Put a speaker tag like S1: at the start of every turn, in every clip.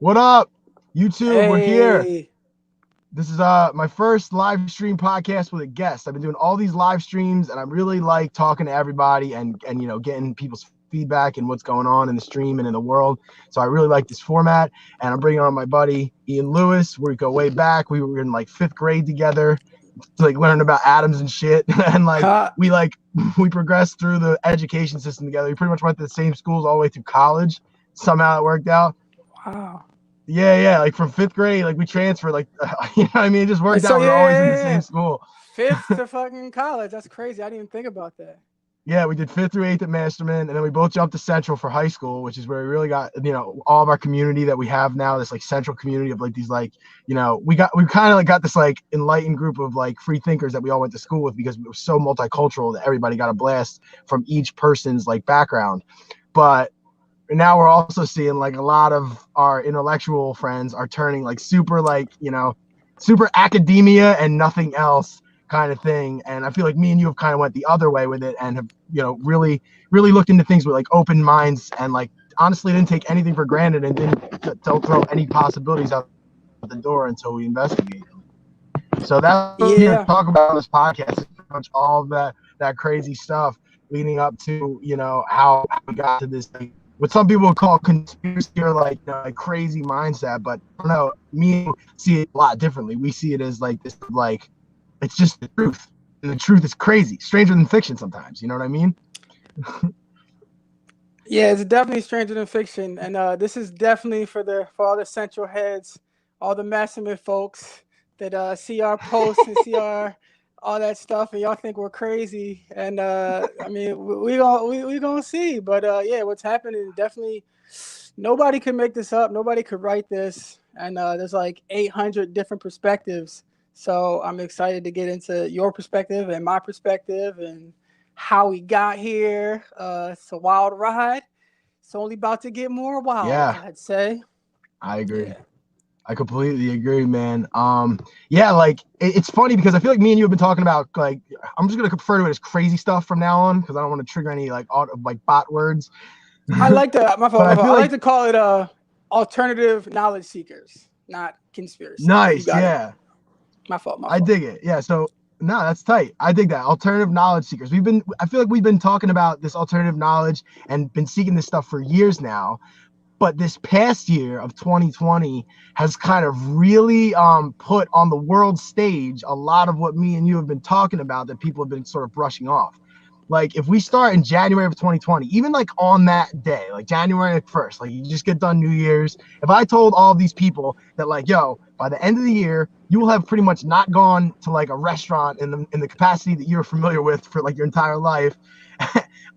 S1: What up? YouTube, we're here.
S2: Hey,
S1: This is my first live stream podcast with a guest. I've been doing all these live streams and I really like talking to everybody and getting people's feedback and what's going on in the stream and in the world. So I really like this format and I'm bringing on my buddy Ian Lewis. We go way back. We were in like 5th grade together to like learn about atoms and shit and
S2: ha,
S1: we progressed through the education system together. We pretty much went to the same schools all the way through college. Somehow it worked out.
S2: wow.
S1: Yeah, like from 5th grade, like we transferred, like you know what I mean? It just worked
S2: So
S1: out. We
S2: yeah,
S1: were always in the
S2: yeah,
S1: same
S2: yeah.
S1: school.
S2: Fifth to fucking college. That's crazy. I didn't even think about that.
S1: Yeah, we did 5th through 8th at Masterman, and then we both jumped to Central for high school, which is where we really got, all of our community that we have now, this like Central community of like these like, we kind of like got this like enlightened group of like free thinkers that we all went to school with because it was so multicultural that everybody got a blast from each person's like background. But now we're also seeing like a lot of our intellectual friends are turning like super like super academia and nothing else kind of thing, and I feel like me and you have kind of went the other way with it and have really looked into things with like open minds and like honestly didn't take anything for granted and don't throw any possibilities out the door until we investigate them. So that's what we're going to
S2: Yeah,
S1: talk about on this podcast, is pretty much all of that crazy stuff leading up to how we got to this like, what some people would call conspiracy or like like crazy mindset, but I don't know, me see it a lot differently. We see it as like this like it's just the truth, and the truth is crazy, stranger than fiction sometimes. You know what I mean?
S2: yeah. It's definitely stranger than fiction, and this is definitely for all the central heads, all the Massive folks that see our posts and see our all that stuff, and y'all think we're crazy. And I mean, we gonna see. But yeah, what's happening is definitely nobody could make this up. Nobody could write this, and there's like 800 different perspectives. So I'm excited to get into your perspective and my perspective and how we got here. It's a wild ride. It's only about to get more wild,
S1: Yeah,
S2: I'd say.
S1: I agree.
S2: Yeah.
S1: I completely agree, man. Yeah, like it's funny because I feel like me and you have been talking about like I'm just gonna refer to it as crazy stuff from now on because I don't want to trigger any like like bot words.
S2: I like to my
S1: But
S2: fault, my
S1: I
S2: fault.
S1: feel
S2: I
S1: like
S2: like to call it alternative knowledge seekers, not conspiracy. You
S1: nice,
S2: got it.
S1: yeah.
S2: My fault, my
S1: I
S2: fault.
S1: dig it. Yeah. So no, that's tight. I dig that. Alternative knowledge seekers. I feel like we've been talking about this alternative knowledge and been seeking this stuff for years now. But this past year of 2020 has kind of really put on the world stage a lot of what me and you have been talking about that people have been sort of brushing off. Like if we start in January of 2020, even like on that day, like January 1st, like you just get done New Year's. If I told all of these people that like, yo, by the end of the year, you will have pretty much not gone to like a restaurant in the capacity that you're familiar with for like your entire life.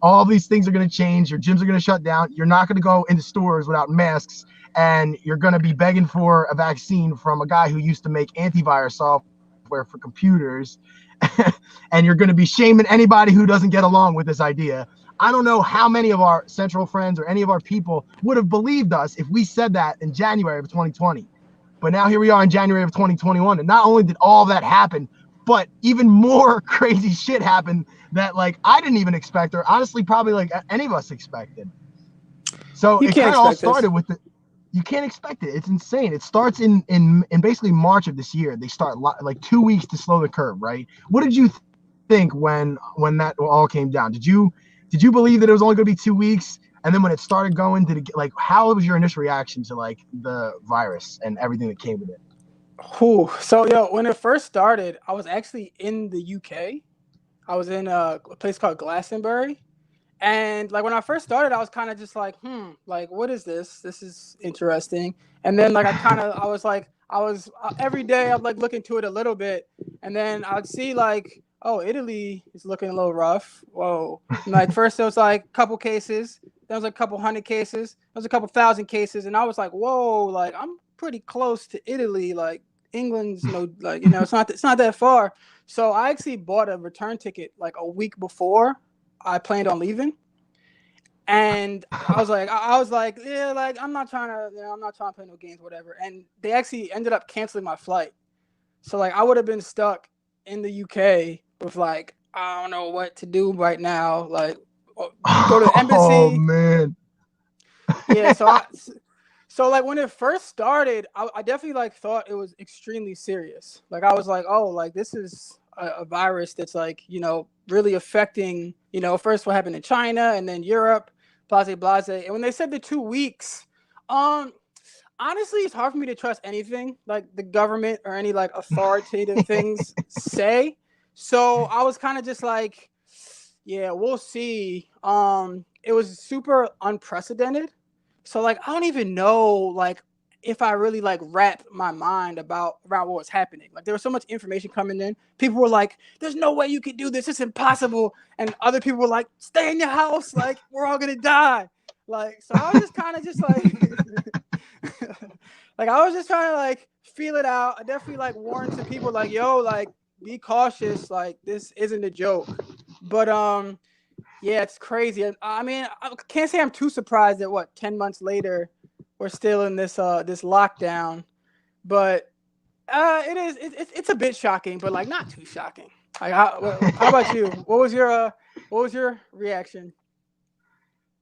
S1: All these things are going to change. Your gyms are going to shut down. You're not going to go into stores without masks, and you're going to be begging for a vaccine from a guy who used to make antivirus software for computers. And you're going to be shaming anybody who doesn't get along with this idea. I don't know how many of our central friends or any of our people would have believed us if we said that in January of 2020. But now here we are in January of 2021. And not only did all that happen, but even more crazy shit happened that like I didn't even expect, or honestly probably like any of us expected. So
S2: You
S1: it
S2: can't
S1: kind of all
S2: expect this.
S1: started with the you can't expect it. It's insane. It starts in basically March of this year. They start like 2 weeks to slow the curve, right? What did you think when that all came down? Did you believe that it was only going to be 2 weeks? And then when it started going, did it get, like how was your initial reaction to like the virus and everything that came with it?
S2: Whew. So yo, when it first started, I was actually in the UK. I was in a place called Glastonbury. And like when I first started, I was kind of just like, like what is this? This is interesting. And then like I was like, I was every day I'd like look into it a little bit, and then I'd see like, oh, Italy is looking a little rough. Whoa! And like first there was like a couple cases, there was like a couple hundred cases, there was a couple thousand cases, and I was like, whoa! Like I'm pretty close to Italy. Like England's no, like it's not that far. So I actually bought a return ticket like a week before I planned on leaving, and I was like, yeah, like I'm not trying to play no games, whatever. And they actually ended up canceling my flight, so like I would have been stuck in the UK with like I don't know what to do right now, like go to the
S1: Oh
S2: embassy.
S1: man.
S2: Yeah, So like when it first started, I definitely like thought it was extremely serious. Like I was like, oh, like this is a virus that's like, really affecting, first what happened in China and then Europe, blase blase. And when they said the 2 weeks, um, honestly, it's hard for me to trust anything like the government or any like authoritative things say. So I was kind of just like, yeah, we'll see. It was super unprecedented. So like I don't even know like if I really like wrapped my mind around what was happening. Like there was so much information coming in. People were like, "There's no way you could do this. It's impossible." And other people were like, "Stay in your house. Like we're all gonna die." Like so, I was just kind of just like, like I was just trying to like feel it out. I definitely like warned some people like, "Yo, like be cautious. Like this isn't a joke." But yeah, it's crazy. I mean, I can't say I'm too surprised that 10 months later we're still in this lockdown. But it's a bit shocking, but like not too shocking. Like how about you? What was your reaction?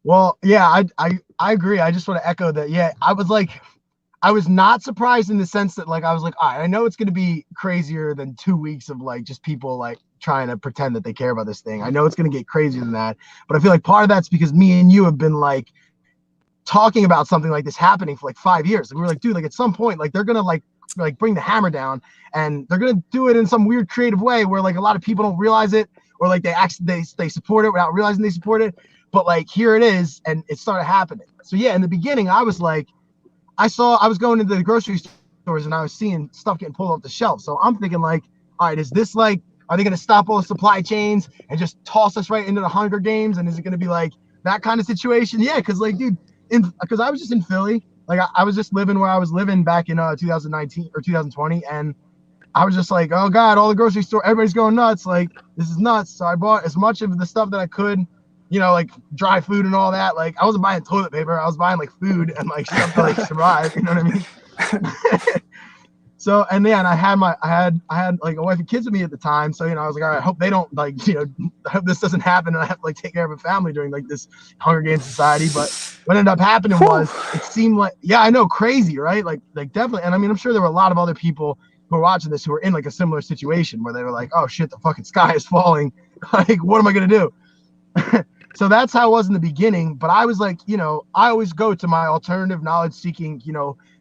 S1: Well, yeah, I agree. I just want to echo that. Yeah, I was not surprised in the sense that like I was like, all right, I know it's going to be crazier than 2 weeks of like just people like trying to pretend that they care about this thing. I know it's going to get crazier than that, but I feel like part of that's because me and you have been like talking about something like this happening for like 5 years. And we were like, dude, like at some point, like they're gonna like bring the hammer down, and they're gonna do it in some weird creative way where like a lot of people don't realize it, or like they support it without realizing they support it. But like here it is, and it started happening. So yeah, in the beginning, I was like, I was going into the grocery stores and I was seeing stuff getting pulled off the shelf. So I'm thinking like, all right, is this like, are they going to stop all the supply chains and just toss us right into the Hunger Games? And is it going to be like that kind of situation? Yeah, because like, dude, because I was just in Philly, like I was just living where I was living back in 2019 or 2020, and I was just like, oh god, all the grocery store, everybody's going nuts. Like this is nuts. So I bought as much of the stuff that I could, like dry food and all that. Like I wasn't buying toilet paper, I was buying like food and like stuff to like survive. You know what I mean? So and then I had like a wife and kids with me at the time. So I was like, all right, I hope they don't like I hope this doesn't happen and I have to like take care of a family during like this Hunger Games society. But what ended up happening was it seemed like I know, crazy, right? Like definitely. And I mean, I'm sure there were a lot of other people who are watching this who were in like a similar situation where they were like, oh shit, the fucking sky is falling. Like, what am I gonna do? So that's how it was in the beginning. But I was like, I always go to my alternative knowledge seeking,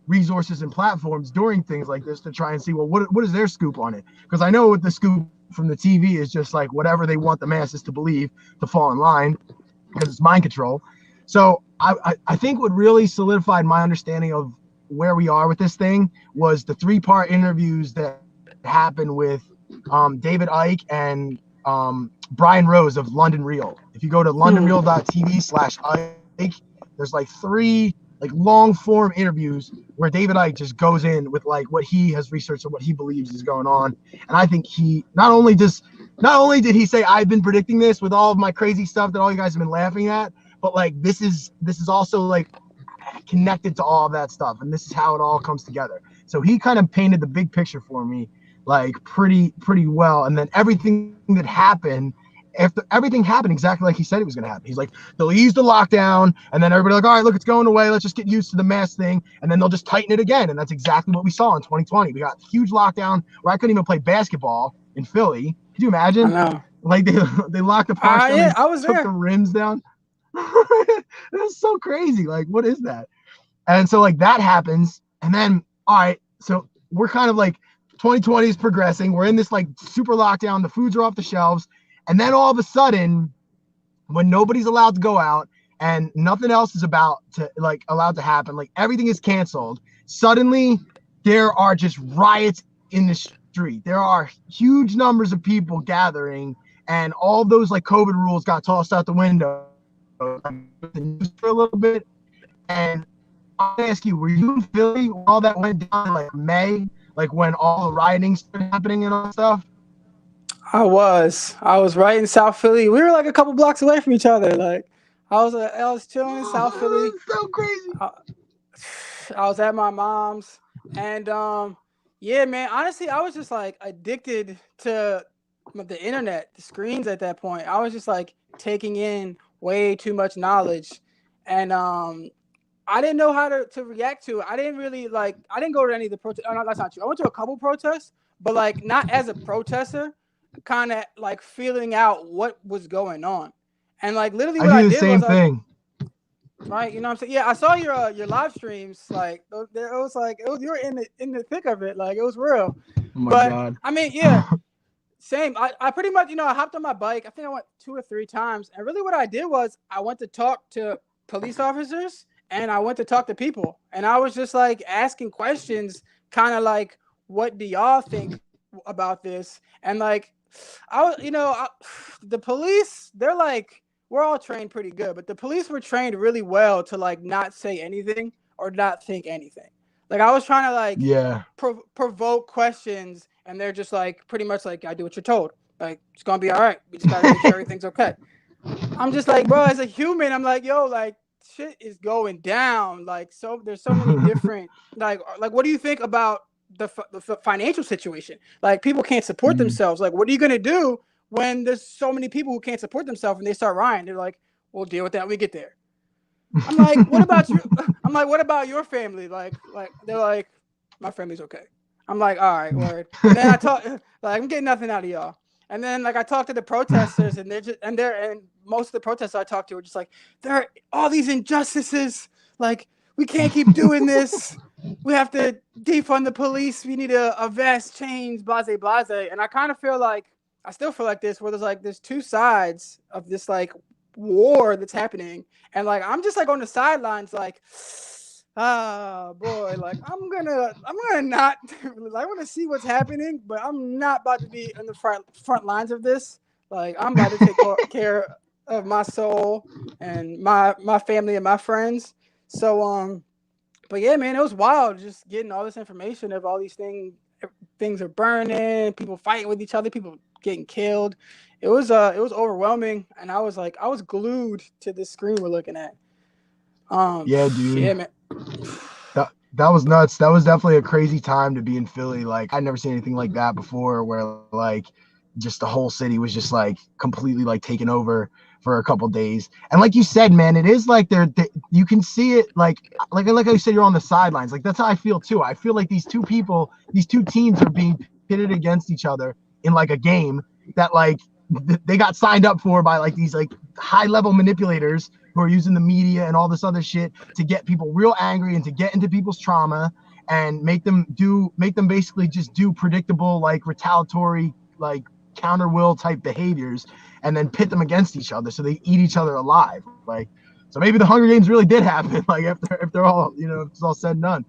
S1: resources and platforms during things like this to try and see, well, what is their scoop on it? Because I know what the scoop from the TV is just like whatever they want the masses to believe to fall in line, because it's mind control. So I think what really solidified my understanding of where we are with this thing was the 3-part interviews that happened with David Icke and Brian Rose of London Real. If you go to londonreal.tv/Ike, there's like 3 like long form interviews where David Icke just goes in with like what he has researched and what he believes is going on. And I think he not only did he say, I've been predicting this with all of my crazy stuff that all you guys have been laughing at, but like this is also like connected to all of that stuff, and this is how it all comes together. So he kind of painted the big picture for me like pretty well. And then everything that happened, after everything happened exactly like he said it was going to happen. He's like, they'll ease the lockdown, and then everybody like, all right, look, it's going away. Let's just get used to the mask thing, and then they'll just tighten it again. And that's exactly what we saw in 2020. We got a huge lockdown where I couldn't even play basketball in Philly. Could you
S2: I
S1: imagine?
S2: know.
S1: Like they locked the parks down,
S2: Yeah,
S1: and
S2: I was
S1: took
S2: there.
S1: the rims down. It was so crazy. Like, what is that? And so like that happens, and then all right, so we're kind of like 2020 is progressing. We're in this like super lockdown. The foods are off the shelves, and then all of a sudden, when nobody's allowed to go out and nothing else is allowed to happen, like everything is canceled. Suddenly, there are just riots in the street. There are huge numbers of people gathering, and all those like COVID rules got tossed out the window for a little bit. And I'll ask you, were you in Philly when all that went down in like May, like when all the rioting started happening and all that stuff?
S2: I was right in South Philly. We were like a couple blocks away from each other. Like I was chilling in South Philly.
S1: So crazy.
S2: I, I was at my mom's, and yeah, man. Honestly, I was just like addicted to the internet, the screens at that point. I was just like taking in way too much knowledge, and I didn't know how to react to it. I didn't really like. I didn't go to any of the protests. Oh, no, that's not true. I went to a couple protests, but like not as a protester, kind of like feeling out what was going on, and like literally
S1: I
S2: what I
S1: do the
S2: did was
S1: same thing.
S2: right. You know what I'm saying? Yeah, I saw your live streams. Like it was you were in the thick of it. Like it was real.
S1: Oh my
S2: But
S1: God.
S2: I mean, yeah, same. I pretty much, I hopped on my bike. I think I went 2 or 3 times. And really what I did was I went to talk to police officers and I went to talk to people. And I was just like asking questions, kind of like, what do y'all think about this? And like, the police, they're like, we're all trained pretty good, but the police were trained really well to like not say anything or not think anything. Like I was trying to like
S1: Yeah.
S2: provoke questions, and they're just like pretty much like, I do what you're told. Like it's gonna be all right. We just gotta make sure everything's okay. I'm just like, bro, as a human, I'm like, yo, like shit is going down. Like so, there's so many different like what do you think about the financial situation? Like people can't support
S1: Mm.
S2: themselves. Like what are you gonna do when there's so many people who can't support themselves and they start rioting? They're like, we'll deal with that when we get there. I'm like, what about you? I'm like, what about your family? Like they're like, my family's okay. I'm like, all right, word. And then I talk, like, I'm getting nothing out of y'all. And then like I talked to the protesters, and and most of the protesters I talked to were just like, there are all these injustices. Like we can't keep doing this. We have to defund the police. We need a vast change, blase, blase. And I kind of feel like I still feel like this, where there's two sides of this like war that's happening, and like I'm just like on the sidelines, like, ah, boy, like I'm gonna not I want to see what's happening, but I'm not about to be in the front lines of this. Like I'm about to take care of my soul and my family and my friends. So but yeah, man, it was wild just getting all this information of all these things are burning, people fighting with each other, people getting killed. It was overwhelming, and I was glued to this screen we're looking at.
S1: Yeah, dude.
S2: Yeah, man.
S1: That was nuts. That was definitely a crazy time to be in Philly. Like I'd never seen anything like that before, where like just the whole city was just like completely like taken over for a couple days. And like you said, man, it is like you can see it like I said, you're on the sidelines. Like that's how I feel too. I feel like these two teams are being pitted against each other in like a game that like they got signed up for by like these like high level manipulators who are using the media and all this other shit to get people real angry and to get into people's trauma and make them basically just do predictable like retaliatory like counter will type behaviors and then pit them against each other so they eat each other alive. Like so maybe the Hunger Games really did happen, like if they're all, if it's all said and done.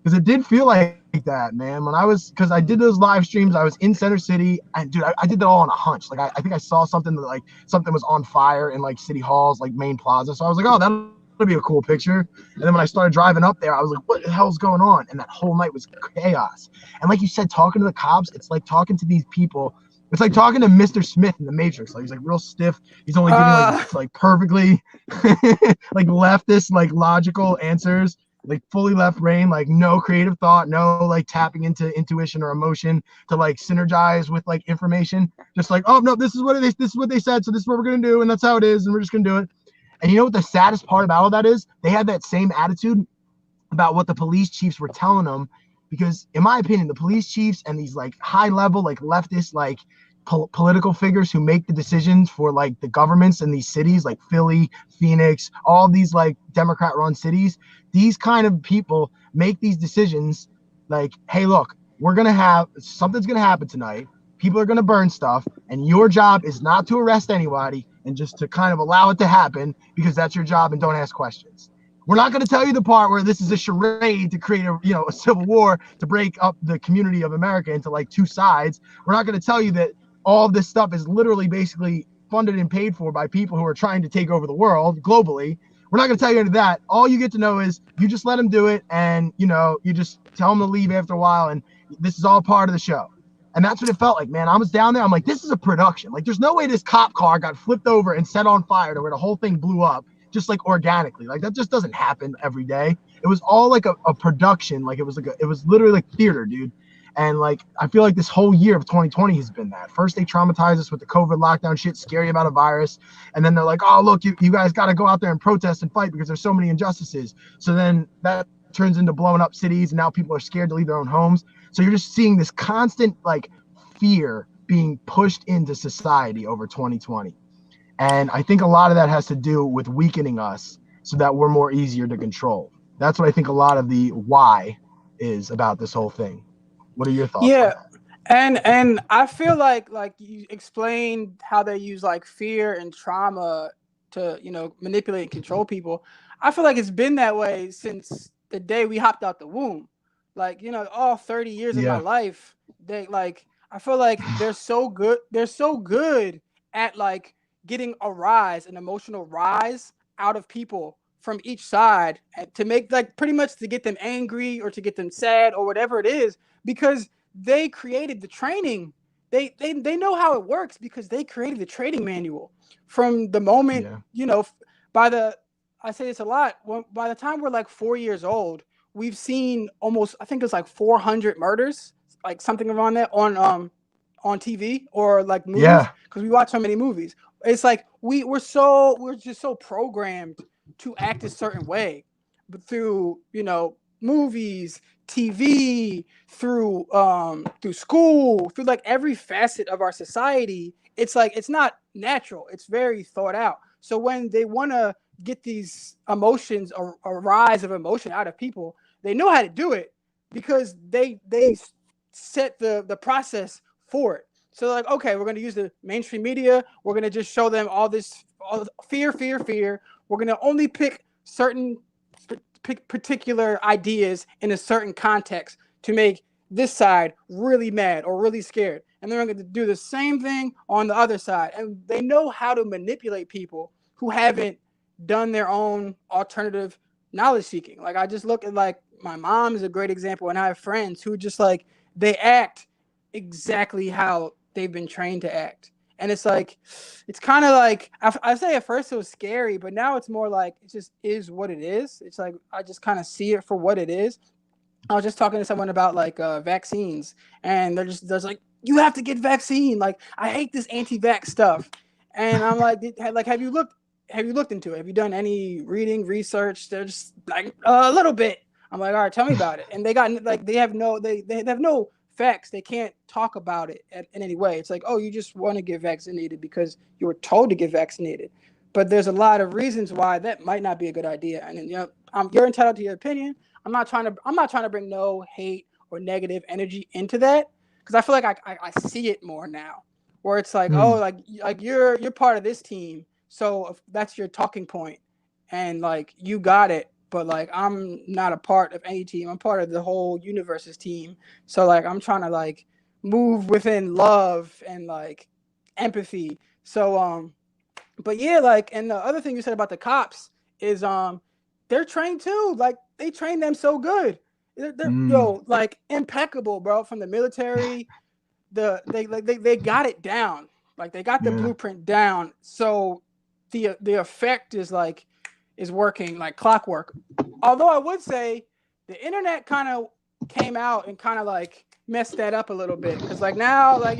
S1: Because it did feel like that, man. Because I did those live streams, I was in Center City, and dude, I did that all on a hunch. Like I think I saw something that like something was on fire in like City Hall's like main plaza, so I was like, oh, that'll be a cool picture. And then when I started driving up there, I was like, what the hell's going on? And that whole night was chaos. And like you said, talking to the cops, it's like talking to these people. It's like talking to Mr. Smith in the Matrix. Like he's like real stiff. He's only giving like perfectly like leftist, like logical answers, like fully left brain, like no creative thought, no like tapping into intuition or emotion to like synergize with like information. Just like, oh no, this is what they said, so this is what we're gonna do, and that's how it is, and we're just gonna do it. And you know what the saddest part about all that is? They had that same attitude about what the police chiefs were telling them, because in my opinion, the police chiefs and these like high level like leftist like political figures who make the decisions for like the governments in these cities like Philly, Phoenix, all these like Democrat run cities, these kind of people make these decisions like, hey, look, something's gonna happen tonight, people are gonna burn stuff, and your job is not to arrest anybody and just to kind of allow it to happen because that's your job, and don't ask questions. We're not going to tell you the part where this is a charade to create a civil war to break up the community of America into like two sides. We're not going to tell you that all of this stuff is literally basically funded and paid for by people who are trying to take over the world globally. We're not going to tell you any of that. All you get to know is you just let them do it, and you just tell them to leave after a while, and this is all part of the show. And that's what it felt like, man. I was down there. I'm like, this is a production. Like, there's no way this cop car got flipped over and set on fire to where the whole thing blew up just like organically. Like that just doesn't happen every day. It was all like a production. Like it was literally like theater, dude. And like, I feel like this whole year of 2020 has been that. First, they traumatized us with the COVID lockdown shit, scary about a virus. And then they're like, oh, look, you guys got to go out there and protest and fight because there's so many injustices. So then that turns into blowing up cities. And now people are scared to leave their own homes. So you're just seeing this constant like fear being pushed into society over 2020. And I think a lot of that has to do with weakening us so that we're more easier to control. That's what I think a lot of the why is about this whole thing. What are your thoughts on
S2: Yeah,
S1: that?
S2: and I feel like you explained how they use like fear and trauma to manipulate and control people. I feel like it's been that way since the day we hopped out the womb. Like all 30 years of my
S1: Yeah.
S2: life, they like I feel like they're so good. They're so good at like getting a rise, an emotional rise out of people from each side, to make like pretty much to get them angry or to get them sad or whatever it is, because they created the training. They know how it works because they created the training manual from the moment,
S1: Yeah.
S2: by the I say this a lot, by the time we're like 4 years old, we've seen almost, I think it's like 400 murders, like something around that on TV or like movies,
S1: Yeah.
S2: because we watch so many movies. It's like we're just so programmed to act a certain way, but through movies, TV, through school, through like every facet of our society. It's like it's not natural. It's very thought out. So when they want to get these emotions, a rise of emotion out of people, they know how to do it because they set the process for it. So like, okay, we're going to use the mainstream media. We're going to just show them all this fear, fear, fear. We're going to only pick certain particular ideas in a certain context to make this side really mad or really scared. And they're going to do the same thing on the other side. And they know how to manipulate people who haven't done their own alternative knowledge seeking. Like I just look at like my mom is a great example, and I have friends who just like they act exactly how they've been trained to act. And it's like, it's kind of like, I say at first it was scary, but now it's more like it just is what it is. It's like I just kind of see it for what it is. I was just talking to someone about like vaccines, and there's like, you have to get vaccine. Like I hate this anti-vax stuff, and I'm like, have you looked into it? Have you done any reading, research? They're just like a little bit. I'm like, all right, tell me about it. And they got like they have no facts. They can't talk about it in any way. It's like, oh, you just want to get vaccinated because you were told to get vaccinated. But there's a lot of reasons why that might not be a good idea. And you're entitled to your opinion. I'm not trying to bring no hate or negative energy into that, because I feel like I see it more now, where it's like, oh,
S1: Hmm.
S2: like you're part of this team, so if that's your talking point, and like you got it, but like I'm not a part of any team. I'm part of the whole universe's team. So like I'm trying to like move within love and like empathy. So but yeah, like, and the other thing you said about the cops is they're trained too. Like they train them so good. They're
S1: Mm.
S2: like impeccable, bro. From the military, they got it down. Like they got the
S1: Yeah.
S2: blueprint down. So the effect is working like clockwork. Although I would say the internet kind of came out and kind of like messed that up a little bit, because like now, like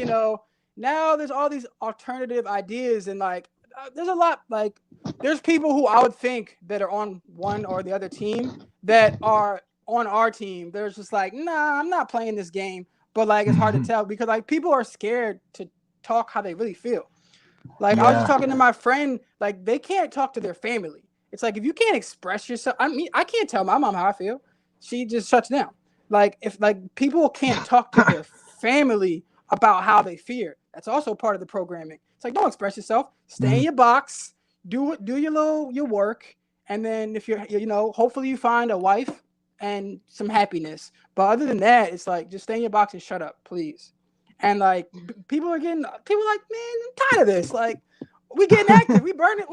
S2: now there's all these alternative ideas, and like there's a lot, like there's people who I would think that are on one or the other team that are on our team. There's just like, nah, I'm not playing this game. But like it's hard to tell because like people are scared to talk how they really feel. Like I was just
S1: Yeah.
S2: talking to my friend, like they can't talk to their family. It's like if you can't express yourself, I mean, I can't tell my mom how I feel. She just shuts down. Like if like people can't talk to their family about how they fear, that's also part of the programming. It's like don't express yourself, stay in
S1: Mm.
S2: your box, do your work, and then if you're hopefully you find a wife and some happiness. But other than that, it's like just stay in your box and shut up, please. And like people are like, man, I'm tired of this. Like we getting active. We burning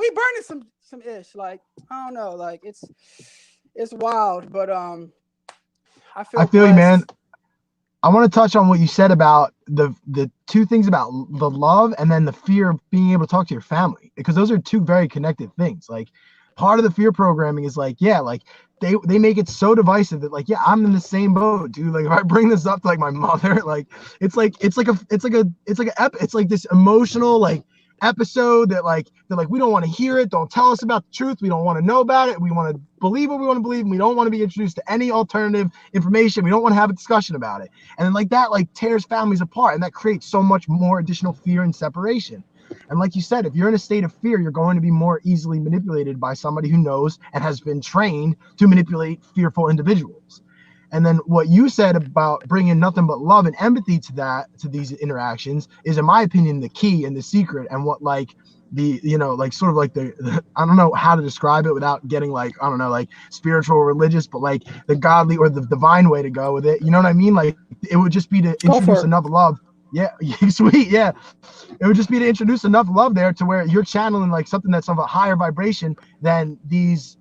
S2: some ish. Like I don't know. Like it's wild, but I
S1: I
S2: feel
S1: feel you, man.
S2: blessed.
S1: I want to touch on what you said about the two things about the love and then the fear of being able to talk to your family, because those are two very connected things. Like part of the fear programming is like, yeah, like they make it so divisive that like, yeah, I'm in the same boat, dude. Like if I bring this up to like my mother, like it's like this emotional like episode that like they're like, we don't want to hear it, don't tell us about the truth, we don't want to know about it, we want to believe what we want to believe, and we don't want to be introduced to any alternative information, we don't want to have a discussion about it. And then like that like tears families apart, and that creates so much more additional fear and separation. And like you said, if you're in a state of fear, you're going to be more easily manipulated by somebody who knows and has been trained to manipulate fearful individuals. And then what you said about bringing nothing but love and empathy to these interactions is, in my opinion, the key and the secret, and what like the, you know, like sort of like the I don't know how to describe it without getting like, I don't know, like spiritual or religious, but like the godly or the divine way to go with it. You know what I mean? Like it would just be to introduce enough love. Yeah, sweet. Yeah, it would just be to introduce enough love there to where you're channeling like something that's of a higher vibration than these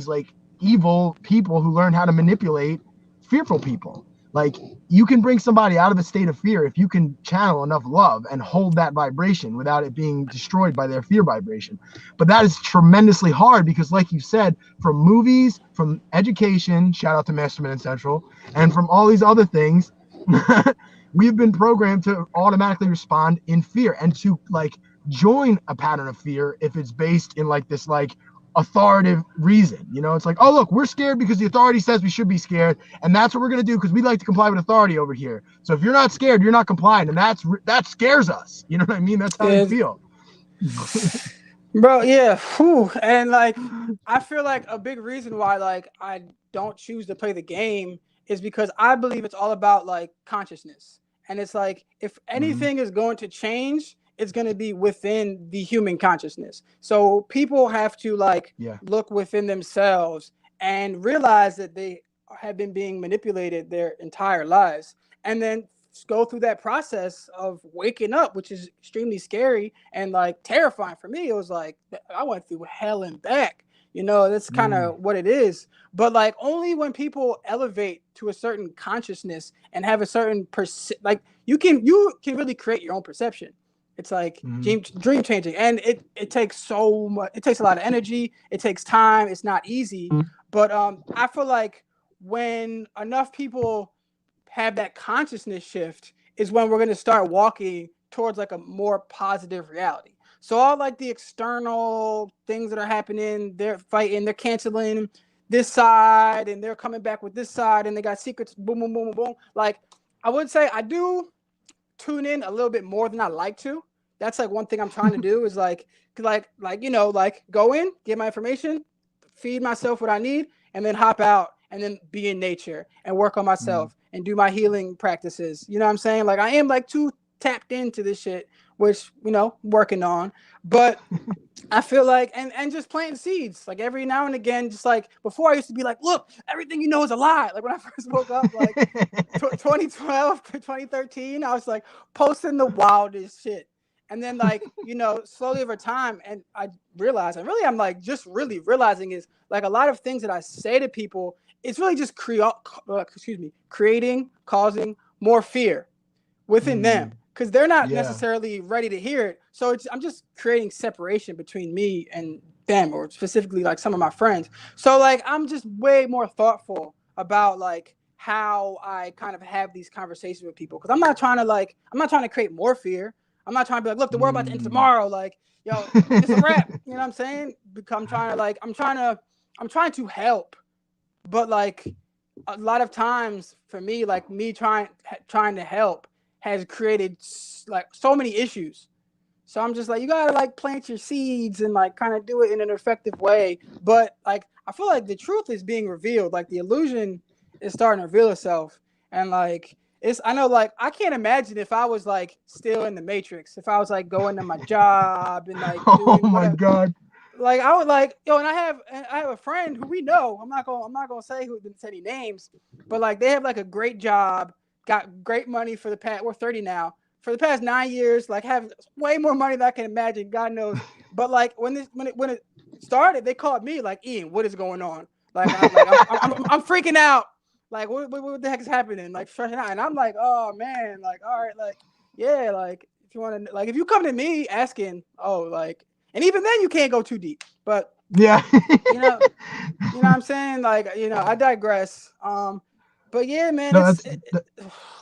S1: like evil people who learn how to manipulate fearful people. Like you can bring somebody out of a state of fear if you can channel enough love and hold that vibration without it being destroyed by their fear vibration. But that is tremendously hard because, like you said, from movies, from education, shout out to Mastermind Central, and from all these other things, we've been programmed to automatically respond in fear and to like join a pattern of fear if it's based in like this like authoritative reason. You know, it's like, oh look, we're scared because the authority says we should be scared, and that's what we're gonna do because we like to comply with authority over here. So if you're not scared, you're not complying, and that scares us. You know what I mean? That's how they feel.
S2: Bro, yeah. Whew. And like I feel like a big reason why like I don't choose to play the game is because I believe it's all about like consciousness. And it's like if anything is going to change, it's going to be within the human consciousness. So people have to like look within themselves and realize that they have been being manipulated their entire lives, and then go through that process of waking up, which is extremely scary and like terrifying for me. It was like I went through hell and back. You know, that's kind of what it is. But like only when people elevate to a certain consciousness and have a certain like you can really create your own perception. It's like dream changing, and it takes so much. It takes a lot of energy. It takes time. It's not easy. But I feel like when enough people have that consciousness shift is when we're going to start walking towards like a more positive reality. So all like the external things that are happening, they're fighting, they're canceling this side and they're coming back with this side, and they got secrets, boom, boom, boom, boom. Like I would say I do tune in a little bit more than I like to. That's like one thing I'm trying to do is like, you know, like go in, get my information, feed myself what I need, and then hop out and then be in nature and work on myself and do my healing practices. You know what I'm saying? Like I am like too tapped into this shit, which, you know, working on. But I feel like, and just planting seeds, like every now and again, just like before I used to be like, look, everything you know is a lie. Like when I first woke up, like 2012 to 2013, I was like posting the wildest shit. And then like, you know, slowly over time, and I realized, and really I'm like just really realizing is like a lot of things that I say to people, it's really just creating, causing more fear within them because they're not necessarily ready to hear it. So I'm just creating separation between me and them, or specifically like some of my friends. So like I'm just way more thoughtful about like how I kind of have these conversations with people, because I'm not trying to create more fear. I'm not trying to be like, look, the world about to end tomorrow. Like, yo, it's a wrap. You know what I'm saying? Because I'm trying to help. But like a lot of times for me, like me trying to help has created like so many issues. So I'm just like, you gotta like plant your seeds and like kind of do it in an effective way. But like I feel like the truth is being revealed. Like the illusion is starting to reveal itself. And like I know, like I can't imagine if I was like still in the Matrix, if I was like going to my job and like doing whatever.
S1: God.
S2: Like I would like, yo, and I have a friend who we know. I'm not gonna say who, didn't say any names, but like they have like a great job, got great money for the past. We're 30 now. For the past 9 years, like have way more money than I can imagine. God knows. But like when it started, they called me like, Ian, what is going on? Like I'm freaking out. Like what the heck is happening? Like stressing out, and I'm like, oh man, like all right, like yeah, like if you want to, like if you come to me asking, oh like. And even then, you can't go too deep. But
S1: Yeah.
S2: You know, you know what I'm saying? Like, I digress. But yeah, man,
S1: No,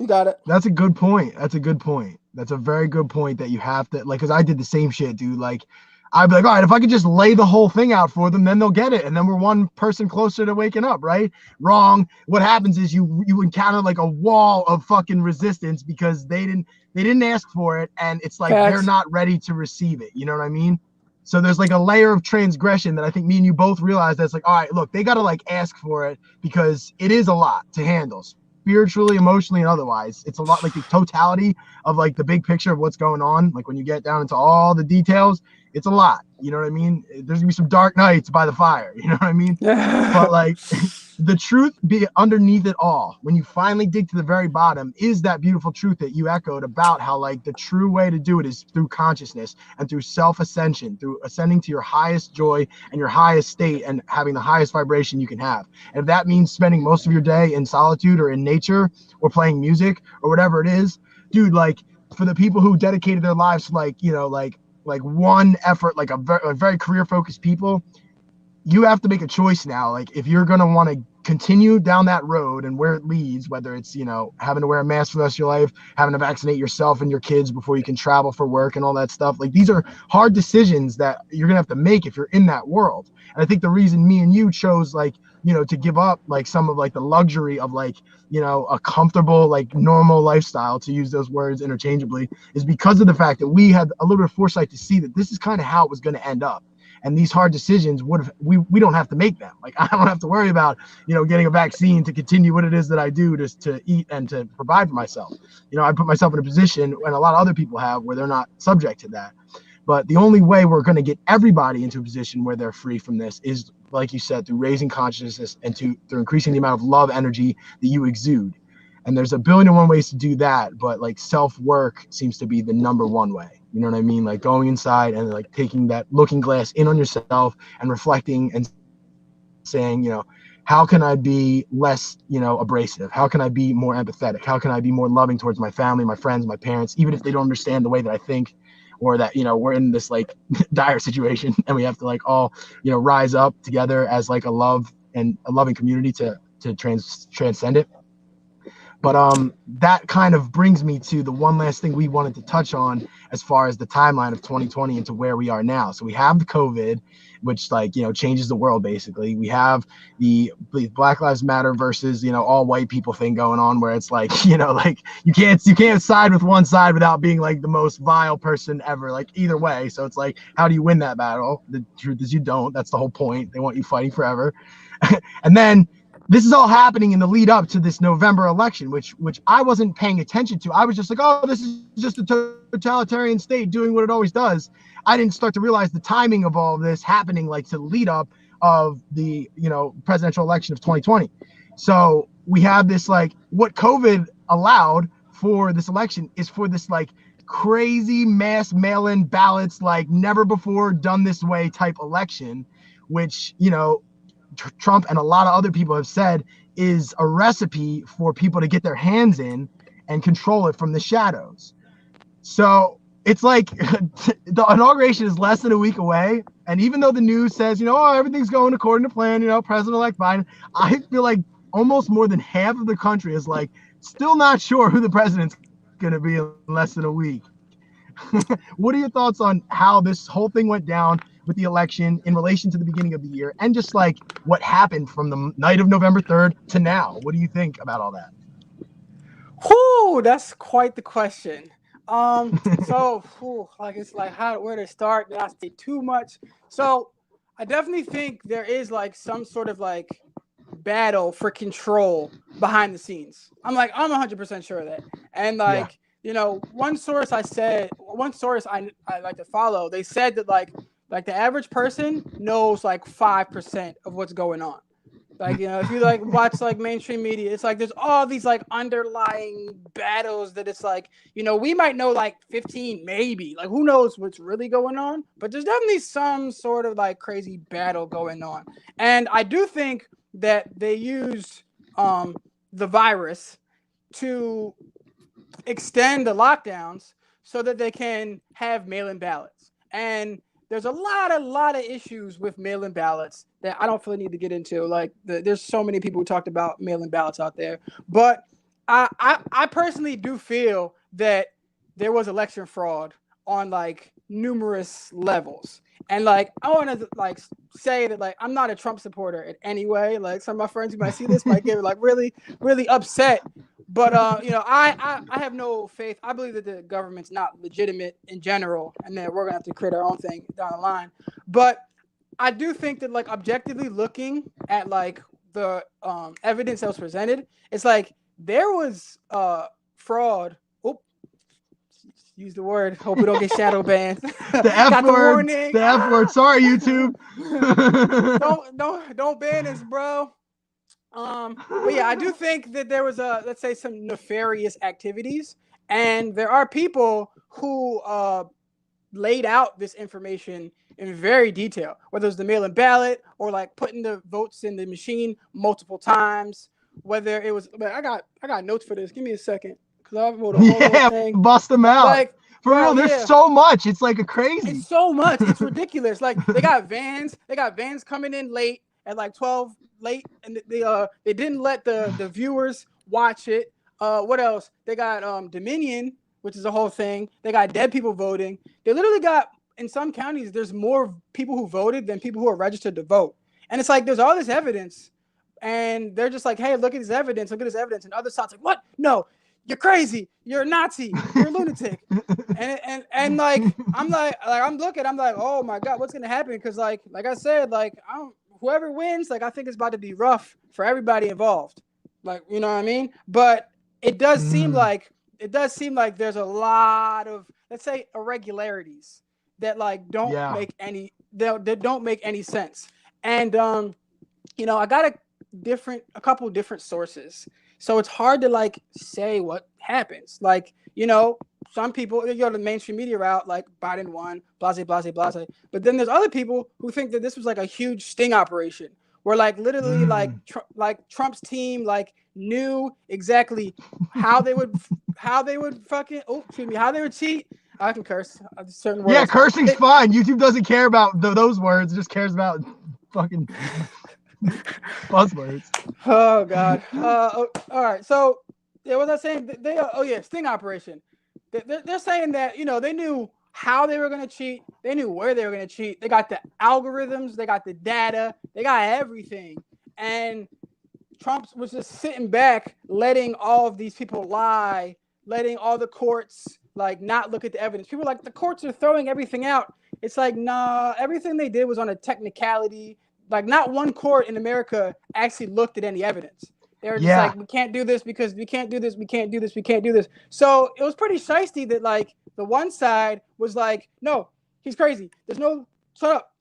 S2: you got it.
S1: that's a good point. That's a good point. That's a very good point that you have to like, because I did the same shit, dude. Like, I'd be like, all right, if I could just lay the whole thing out for them, then they'll get it, and then we're one person closer to waking up, right? Wrong. What happens is you encounter like a wall of fucking resistance because they didn't ask for it, and it's like they're
S2: Facts.
S1: not ready to receive it. You know what I mean? So there's like a layer of transgression that I think me and you both realize that's like, all right, look, they gotta like ask for it because it is a lot to handle spiritually, emotionally, and otherwise. It's a lot like the totality of like the big picture of what's going on. Like when you get down into all the details, it's a lot. You know what I mean? There's gonna be some dark nights by the fire. You know what I mean? But like the truth be underneath it all, when you finally dig to the very bottom, is that beautiful truth that you echoed about how like the true way to do it is through consciousness and through self-ascension, through ascending to your highest joy and your highest state and having the highest vibration you can have. And if that means spending most of your day in solitude or in nature or playing music or whatever it is, dude, like for the people who dedicated their lives to like one effort, like a very career focused people, you have to make a choice now. Like if you're going to want to continue down that road and where it leads, whether it's, having to wear a mask for the rest of your life, having to vaccinate yourself and your kids before you can travel for work and all that stuff. Like these are hard decisions that you're going to have to make if you're in that world. And I think the reason me and you chose like, to give up like some of like the luxury of like, a comfortable, like normal lifestyle, to use those words interchangeably, is because of the fact that we had a little bit of foresight to see that this is kind of how it was going to end up. And these hard decisions we don't have to make them. Like I don't have to worry about getting a vaccine to continue what it is that I do to eat and to provide for myself. I put myself in a position, and a lot of other people have, where they're not subject to that. But the only way we're going to get everybody into a position where they're free from this is, like you said, through raising consciousness and through increasing the amount of love energy that you exude. And there's a billion and one ways to do that, but like self-work seems to be the number one way. You know what I mean? Like going inside and like taking that looking glass in on yourself and reflecting and saying, how can I be less, abrasive? How can I be more empathetic? How can I be more loving towards my family, my friends, my parents, even if they don't understand the way that I think, or that, we're in this like dire situation and we have to like all, rise up together as like a loving community to transcend it. But that kind of brings me to the one last thing we wanted to touch on as far as the timeline of 2020 into where we are now. So we have the COVID, which like, changes the world basically. We have the Black Lives Matter versus, all white people thing going on, where it's like, like you can't side with one side without being like the most vile person ever, like either way. So it's like, how do you win that battle? The truth is you don't. That's the whole point. They want you fighting forever. And then this is all happening in the lead up to this November election, which I wasn't paying attention to. I was just like, oh, this is just a totalitarian state doing what it always does. I didn't start to realize the timing of all of this happening, like to the lead up of the, presidential election of 2020. So we have this, like, what COVID allowed for this election is for this like crazy mass mail-in ballots, like never before done this way type election, which, Trump and a lot of other people have said is a recipe for people to get their hands in and control it from the shadows. So it's like the inauguration is less than a week away. And even though the news says, oh, everything's going according to plan, President-elect Biden, I feel like almost more than half of the country is like still not sure who the president's going to be in less than a week. What are your thoughts on how this whole thing went down with the election in relation to the beginning of the year, and just like what happened from the night of November 3rd to now? What do you think about all that?
S2: Whoo, that's quite the question. Like it's like where to start? Did I say too much? So I definitely think there is like some sort of like battle for control behind the scenes. I'm 100% sure of that. And
S1: Yeah.
S2: like, one source I like to follow, they said that like the average person knows like 5% of what's going on. Like, if you like watch like mainstream media, it's like there's all these like underlying battles that it's like, we might know like 15, maybe. Like, who knows what's really going on? But there's definitely some sort of like crazy battle going on. And I do think that they used the virus to extend the lockdowns so that they can have mail-in ballots. And there's a lot of issues with mail-in ballots that I don't really need to get into. Like there's so many people who talked about mail-in ballots out there, but I personally do feel that there was election fraud on like numerous levels. And like I want to like say that like I'm not a Trump supporter in any way. Like some of my friends who might see this might get like really upset. But I have no faith. I believe that the government's not legitimate in general, and that we're gonna have to create our own thing down the line. But I do think that like objectively looking at like the evidence that was presented, it's like there was fraud. Oh, use the word. Hope we don't get shadow banned.
S1: The F
S2: Got
S1: word.
S2: the warning.
S1: The F word. Sorry, YouTube.
S2: don't ban us, bro. But yeah, I do think that there was let's say some nefarious activities, and there are people who laid out this information in very detail, whether it's the mail-in ballot or like putting the votes in the machine multiple times. Whether it was, I got notes for this. Give me a second, because I wrote a whole thing.
S1: Bust them out.
S2: Like,
S1: for real, there's so much. It's like crazy.
S2: It's so much. It's ridiculous. Like they got vans coming in late at like 12 late, and they didn't let the viewers watch it. What else? They got Dominion, which is a whole thing. They got dead people voting. They literally got, in some counties, there's more people who voted than people who are registered to vote. And it's like there's all this evidence, and they're just like, hey, look at this evidence, and other sides like, what? No, you're crazy, you're a Nazi, you're a lunatic. and like I'm like I'm looking, I'm like, oh my god, what's gonna happen? Because like I said, like whoever wins, like I think it's about to be rough for everybody involved. Like, you know what I mean? But it does seem like there's a lot of, let's say, irregularities that like don't make any that don't make any sense. And I got a couple different sources, so it's hard to like say what happens. Like, some people, you go to the mainstream media route, like Biden won, blase, blase, blase. But then there's other people who think that this was like a huge sting operation, where like literally like Trump's team like knew exactly how they would fucking how they would cheat. I can curse certain words.
S1: Yeah, cursing's fine. YouTube doesn't care about those words; it just cares about fucking buzzwords.
S2: Oh god. All right. So yeah, what was I saying? They sting operation. They're saying that they knew how they were going to cheat. They knew where they were going to cheat. They got the algorithms. They got the data. They got everything. And Trump was just sitting back, letting all of these people lie, letting all the courts like not look at the evidence. People like, the courts are throwing everything out. It's like, nah, everything they did was on a technicality. Like, not one court in America actually looked at any evidence. They were just like, we can't do this because we can't do this. We can't do this. We can't do this. So it was pretty shiesty that like the one side was like, no, he's crazy. There's no, shut up.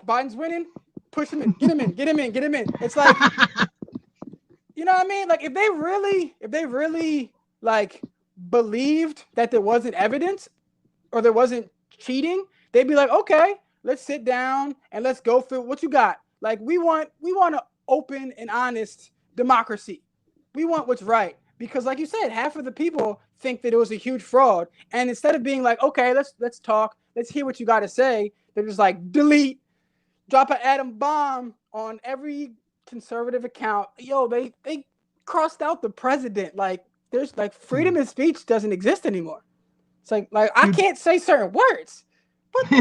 S2: Biden's winning. Push him in. Get him in. Get him in. Get him in. It's like, you know what I mean? Like if they really like believed that there wasn't evidence or there wasn't cheating, they'd be like, okay, let's sit down and let's go through what you got. Like we want an open and honest democracy. We want what's right, because like you said, half of the people think that it was a huge fraud, and instead of being like, okay, let's talk, let's hear what you got to say, they're just like, delete, drop an atom bomb on every conservative account. Yo, they crossed out the president. Like there's like freedom of speech doesn't exist anymore. It's like I can't say certain words. But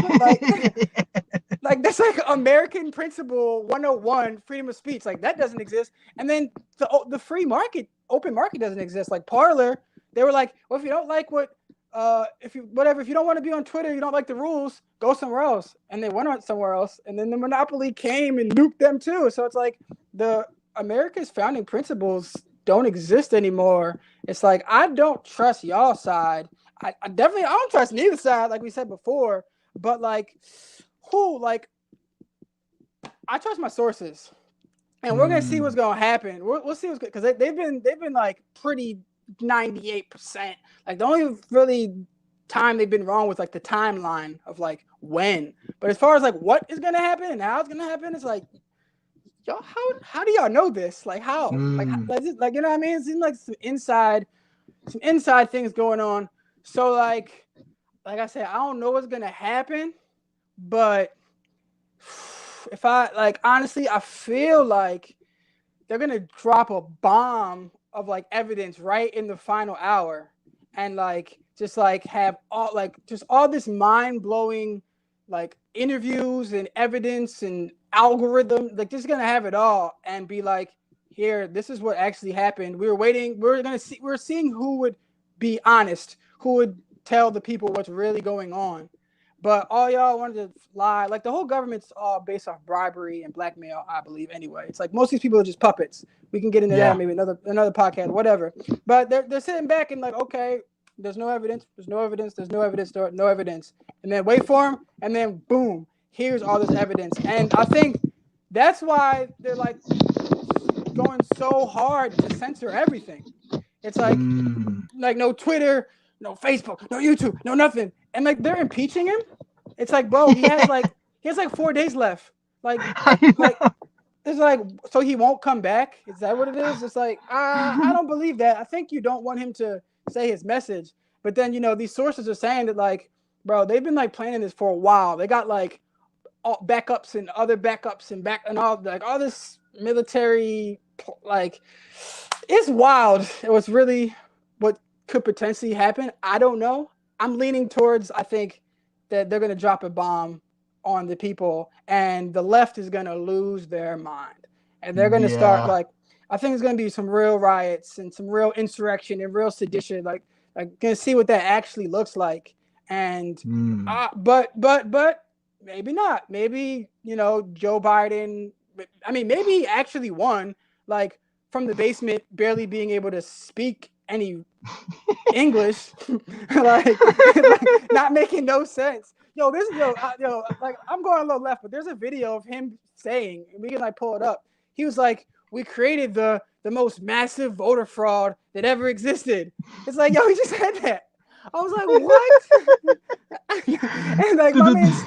S2: like that's like American principle 101, freedom of speech. Like that doesn't exist. And then the free market, open market doesn't exist. Like Parler, they were like, well, if you don't like if you don't want to be on Twitter, you don't like the rules, go somewhere else. And they went on somewhere else. And then the monopoly came and nuked them too. So it's like the America's founding principles don't exist anymore. It's like, I don't trust y'all side. I don't trust neither side, like we said before. But like, I trust my sources, and we're gonna see what's gonna happen. We'll see what's good, because they've been like pretty 98%. Like the only really time they've been wrong was like the timeline of like when. But as far as like what is gonna happen and how it's gonna happen, it's like, y'all, how do y'all know this? Like how? Like you know what I mean? It seems like some inside things going on. So like I said, I don't know what's gonna happen, But if I like honestly, I feel like they're gonna drop a bomb of like evidence right in the final hour, and like just like have all like just all this mind blowing like interviews and evidence and algorithm, like just gonna have it all and be like, here, this is what actually happened. We were waiting, we're seeing who would be honest, who would tell the people what's really going on. But all y'all wanted to lie. Like the whole government's all based off bribery and blackmail, I believe. Anyway, it's like most of these people are just puppets. We can get into that
S1: Yeah.
S2: maybe another podcast, whatever. But they're sitting back and like, okay, there's no evidence, there's no evidence, there's no evidence, no evidence, and then wait for them, and then boom, here's all this evidence. And I think that's why they're like going so hard to censor everything. It's like no Twitter, no Facebook, no YouTube, no nothing. And like they're impeaching him. It's like, bro, he has like 4 days left. Like it's like, so he won't come back. Is that what it is? It's like I don't believe that. I think you don't want him to say his message. But then these sources are saying that like, bro, they've been like planning this for a while. They got like all backups and other backups and all like all this military like it's wild. It was really what could potentially happen. I don't know. I'm leaning towards I think that they're going to drop a bomb on the people and the left is going to lose their mind. And they're going to start like I think there's going to be some real riots and some real insurrection and real sedition like going to see what that actually looks like. And but maybe not. Maybe, Joe Biden, I mean, maybe he actually won like from the basement, barely being able to speak any English, like not making no sense. Like I'm going a little left, but there's a video of him saying, we can like pull it up. He was like, we created the most massive voter fraud that ever existed. It's like, yo, he just said that. I was like, what? And like my man's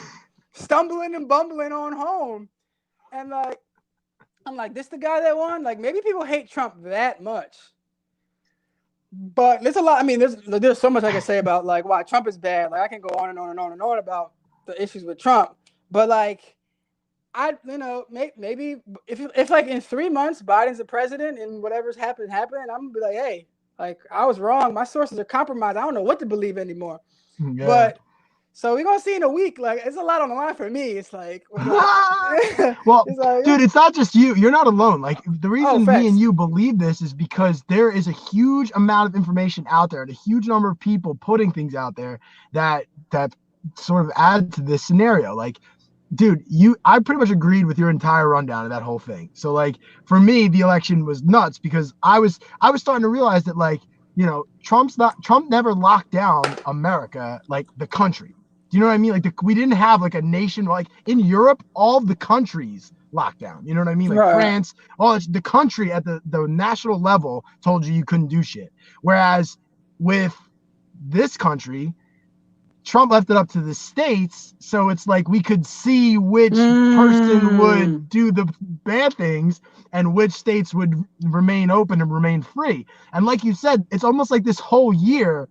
S2: stumbling and bumbling on home. And like, I'm like, this the guy that won? Like, maybe people hate Trump that much. But there's a lot. I mean, there's so much I can say about like why Trump is bad. Like I can go on and on and on and on about the issues with Trump. But like, maybe if like in 3 months Biden's the president and whatever's happened, I'm gonna be like, hey, like I was wrong. My sources are compromised. I don't know what to believe anymore. Yeah. But so we're gonna see in a week. Like it's a lot on the line for me. It's like,
S1: well, it's like, dude, it's not just you. You're not alone. Like the reason me and you believe this is because there is a huge amount of information out there, and a huge number of people putting things out there that sort of add to this scenario. Like, dude, I pretty much agreed with your entire rundown of that whole thing. So like for me, the election was nuts because I was starting to realize that like, Trump never locked down America, like the country. Do you know what I mean? Like we didn't have like a nation, like in Europe, all of the countries locked down. You know what I mean? Like France, the country at the national level told you couldn't do shit. Whereas with this country, Trump left it up to the states, so it's like we could see which person would do the bad things and which states would remain open and remain free. And like you said, it's almost like this whole year,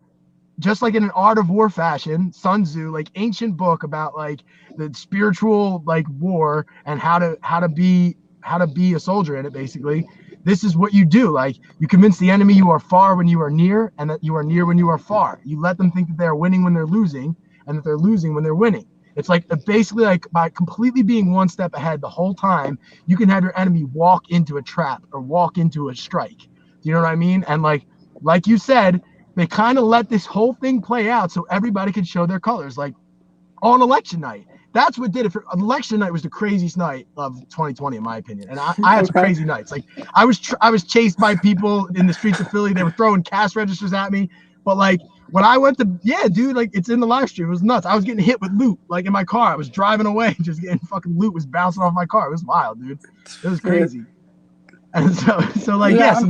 S1: just like in an art of war fashion, Sun Tzu, like ancient book about like the spiritual like war and how to be a soldier in it, basically. This is what you do. Like you convince the enemy you are far when you are near, and that you are near when you are far. You let them think that they are winning when they're losing, and that they're losing when they're winning. It's like basically like by completely being one step ahead the whole time, you can have your enemy walk into a trap or walk into a strike. Do you know what I mean? And like you said, they kind of let this whole thing play out so everybody could show their colors. Like on election night, that's what did it. For election night was the craziest night of 2020, in my opinion. And I had some crazy nights. Like I was chased by people in the streets of Philly. They were throwing cash registers at me. But like when I went to, dude, like it's in the live stream. It was nuts. I was getting hit with loot, like in my car. I was driving away, just getting fucking loot was bouncing off my car. It was wild, dude. It was crazy. And so like, so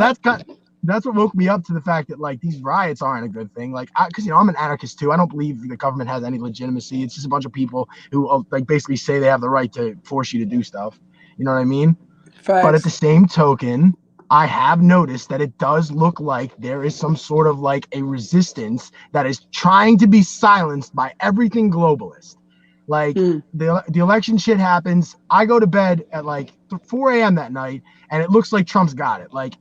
S1: that's what woke me up to the fact that like these riots aren't a good thing. Like, because I'm an anarchist too. I don't believe the government has any legitimacy. It's just a bunch of people who like basically say they have the right to force you to do stuff. You know what I mean? Facts. But at the same token, I have noticed that it does look like there is some sort of like a resistance that is trying to be silenced by everything globalist. Like
S2: Mm.
S1: the election shit happens. I go to bed at like 4 a.m. that night, and it looks like Trump's got it. Like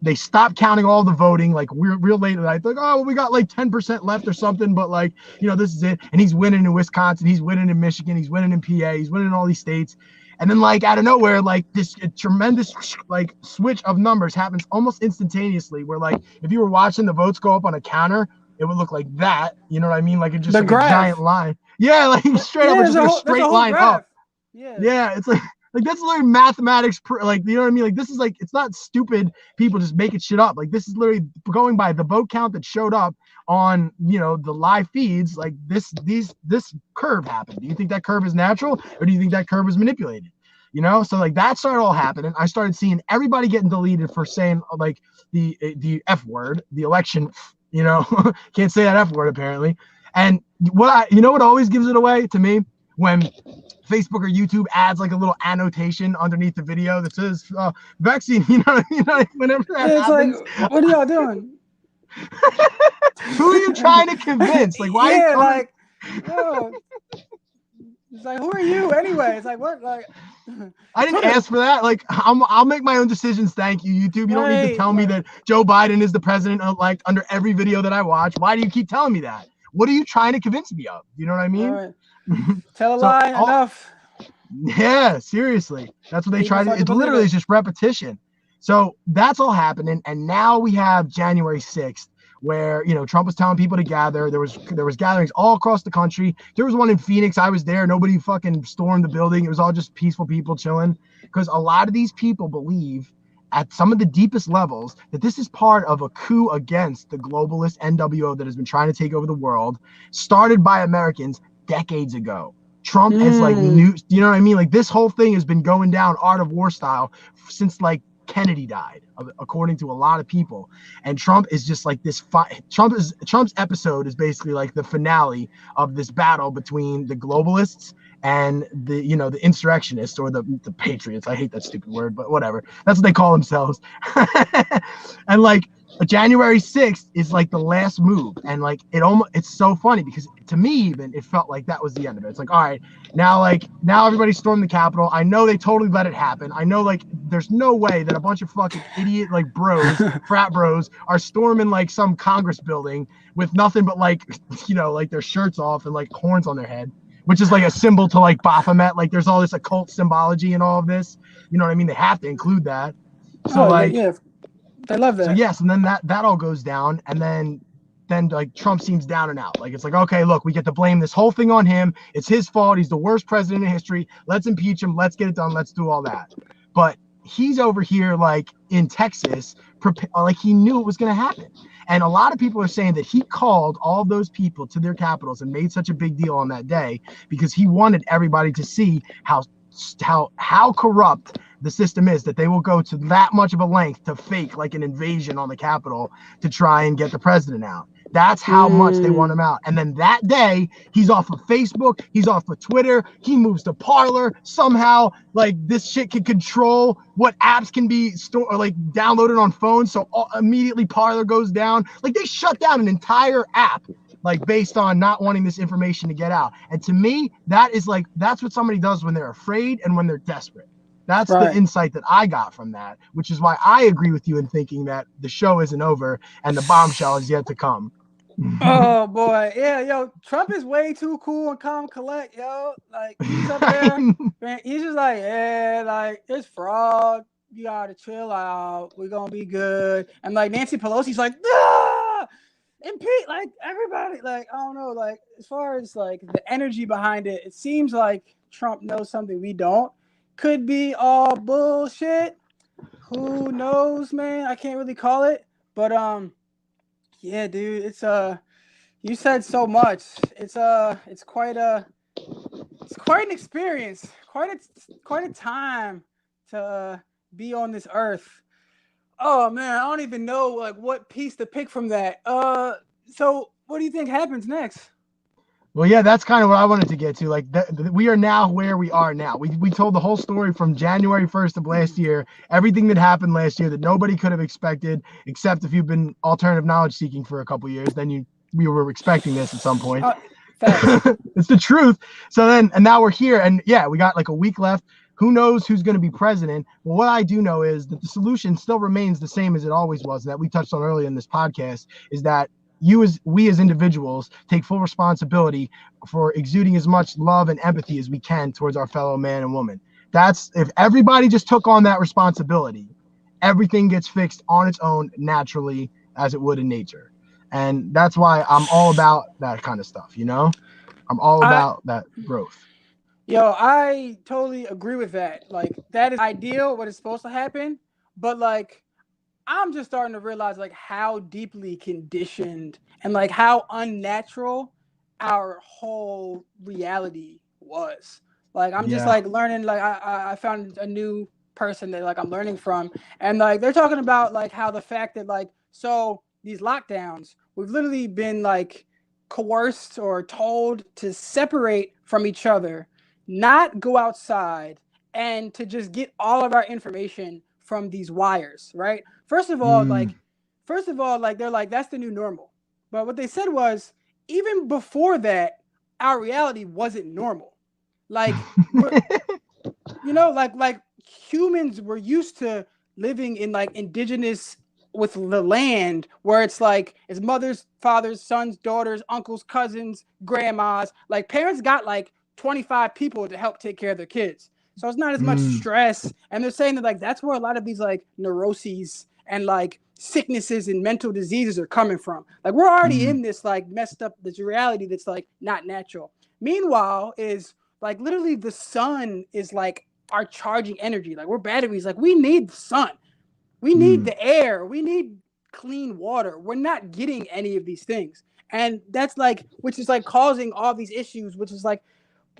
S1: they stopped counting all the voting. Like we're real late at night. Like, oh, well, we got like 10% left or something. But like, this is it. And he's winning in Wisconsin. He's winning in Michigan. He's winning in PA. He's winning in all these states. And then like out of nowhere, like this tremendous like switch of numbers happens almost instantaneously. Where like if you were watching the votes go up on a counter, it would look like that. You know what I mean? Like it's just
S2: The
S1: like
S2: graph.
S1: a giant line. Yeah, like straight up, it's just like a straight line
S2: graph.
S1: up.
S2: Yeah.
S1: Yeah, it's like that's literally mathematics. Like you know what I mean? Like this is like it's not stupid people just making shit up. Like this is literally going by the vote count that showed up on the live feeds. Like this curve happened. Do you think that curve is natural, or do you think that curve is manipulated? So like that started all happening. I started seeing everybody getting deleted for saying like the F word, the election. Can't say that F word apparently. And what always gives it away to me when Facebook or YouTube adds like a little annotation underneath the video that says vaccine. Whenever that happens,
S2: like, what are y'all doing?
S1: Who are you trying to convince? Like, why?
S2: Yeah, like, yo, it's like, who are you anyway? It's like, what? Like,
S1: I didn't ask for that. Like, I'll make my own decisions. Thank you, YouTube. You don't need to tell me that Joe Biden is the president like under every video that I watch. Why do you keep telling me that? What are you trying to convince me of? You know what I mean?
S2: Right. Tell a lie enough.
S1: Yeah, seriously. That's what they try to do. It's literally just repetition. So that's all happening. And now we have January 6th, where Trump was telling people to gather. There was gatherings all across the country. There was one in Phoenix. I was there. Nobody fucking stormed the building. It was all just peaceful people chilling. Because a lot of these people believe at some of the deepest levels that this is part of a coup against the globalist NWO that has been trying to take over the world, started by Americans decades ago. Trump has like you know what I mean? Like this whole thing has been going down art of war style since like Kennedy died, according to a lot of people. And Trump is just like this Trump's episode is basically like the finale of this battle between the globalists and the the insurrectionists or the patriots. I hate that stupid word, but whatever. That's what they call themselves. And like January 6th is like the last move, and like it's so funny because to me even it felt like that was the end of it. It's like, all right, now everybody stormed the Capitol. I know they totally let it happen. I know like there's no way that a bunch of fucking idiot like bros, frat bros, are storming like some Congress building with nothing but like like their shirts off and like horns on their head, which is like a symbol to like Baphomet. Like there's all this occult symbology in all of this. You know what I mean? They have to include that. So
S2: yeah. I love that.
S1: So yes, and then that all goes down, and then like Trump seems down and out. Like it's like, okay, look, we get to blame this whole thing on him. It's his fault. He's the worst president in history. Let's impeach him. Let's get it done. Let's do all that. But he's over here like in Texas, like he knew it was going to happen. And a lot of people are saying that he called all those people to their capitals and made such a big deal on that day because he wanted everybody to see how corrupt the system is, that they will go to that much of a length to fake like an invasion on the Capitol to try and get the president out. That's how much they want him out. And then that day, he's off of Facebook, he's off of Twitter, he moves to Parler. Somehow, like this shit can control what apps can be stored or like downloaded on phones. So immediately Parler goes down. Like they shut down an entire app like based on not wanting this information to get out. And to me, that's what somebody does when they're afraid and when they're desperate. That's the insight that I got from that, which is why I agree with you in thinking that the show isn't over and the bombshell is yet to come.
S2: Oh boy, yeah, yo, Trump is way too cool and calm, collect, yo. Like he's up there, man, he's just like, yeah, like it's fraud. You gotta chill out. We're gonna be good. And like Nancy Pelosi's like, ah! Impeach, like everybody, like I don't know, like as far as like the energy behind it, it seems like Trump knows something we don't. Could be all bullshit. Who knows, man? I can't really call it, but yeah, dude, it's you said so much. It's quite an experience, quite a time to be on this earth. Oh man, I don't even know like what piece to pick from that. So what do you think happens next?
S1: Well, yeah, that's kind of what I wanted to get to. Like, we are now where we are now. We told the whole story from January 1st of last year, everything that happened last year that nobody could have expected, except if you've been alternative knowledge seeking for a couple years, then we were expecting this at some point.
S2: Facts.
S1: It's the truth. So then, and now we're here, and yeah, we got like a week left. Who knows who's going to be president? Well, what I do know is that the solution still remains the same as it always was, and that we touched on earlier in this podcast, is that we as individuals take full responsibility for exuding as much love and empathy as we can towards our fellow man and woman. That's if everybody just took on that responsibility, everything gets fixed on its own naturally as it would in nature. And that's why I'm all about that kind of stuff, you know? I'm all
S2: I
S1: about that growth.
S2: I totally agree with that. Like that is ideal, what is supposed to happen, but like I'm just starting to realize like how deeply conditioned and like how unnatural our whole reality was. Like I'm just
S1: Yeah.
S2: like learning. Like I found a new person that like I'm learning from, and like they're talking about like how the fact that like so these lockdowns we've literally been like coerced or told to separate from each other, not go outside, and to just get all of our information from these wires, right?
S1: Mm.
S2: First of all, like they're like that's the new normal. But what they said was even before that, our reality wasn't normal. Like we're like humans were used to living in like indigenous with the land where it's like it's mothers, fathers, sons, daughters, uncles, cousins, grandmas. Like parents got like 25 people to help take care of their kids. So it's not as much
S1: Mm.
S2: stress. And they're saying that like that's where a lot of these like neuroses and like sicknesses and mental diseases are coming from. Like we're already
S1: Mm.
S2: in this like messed up this reality that's like not natural. Meanwhile, is like literally the sun is like our charging energy. Like we're batteries. Like we need the sun. We need
S1: Mm.
S2: the air. We need clean water. We're not getting any of these things. And that's like, which is like causing all these issues, which is like,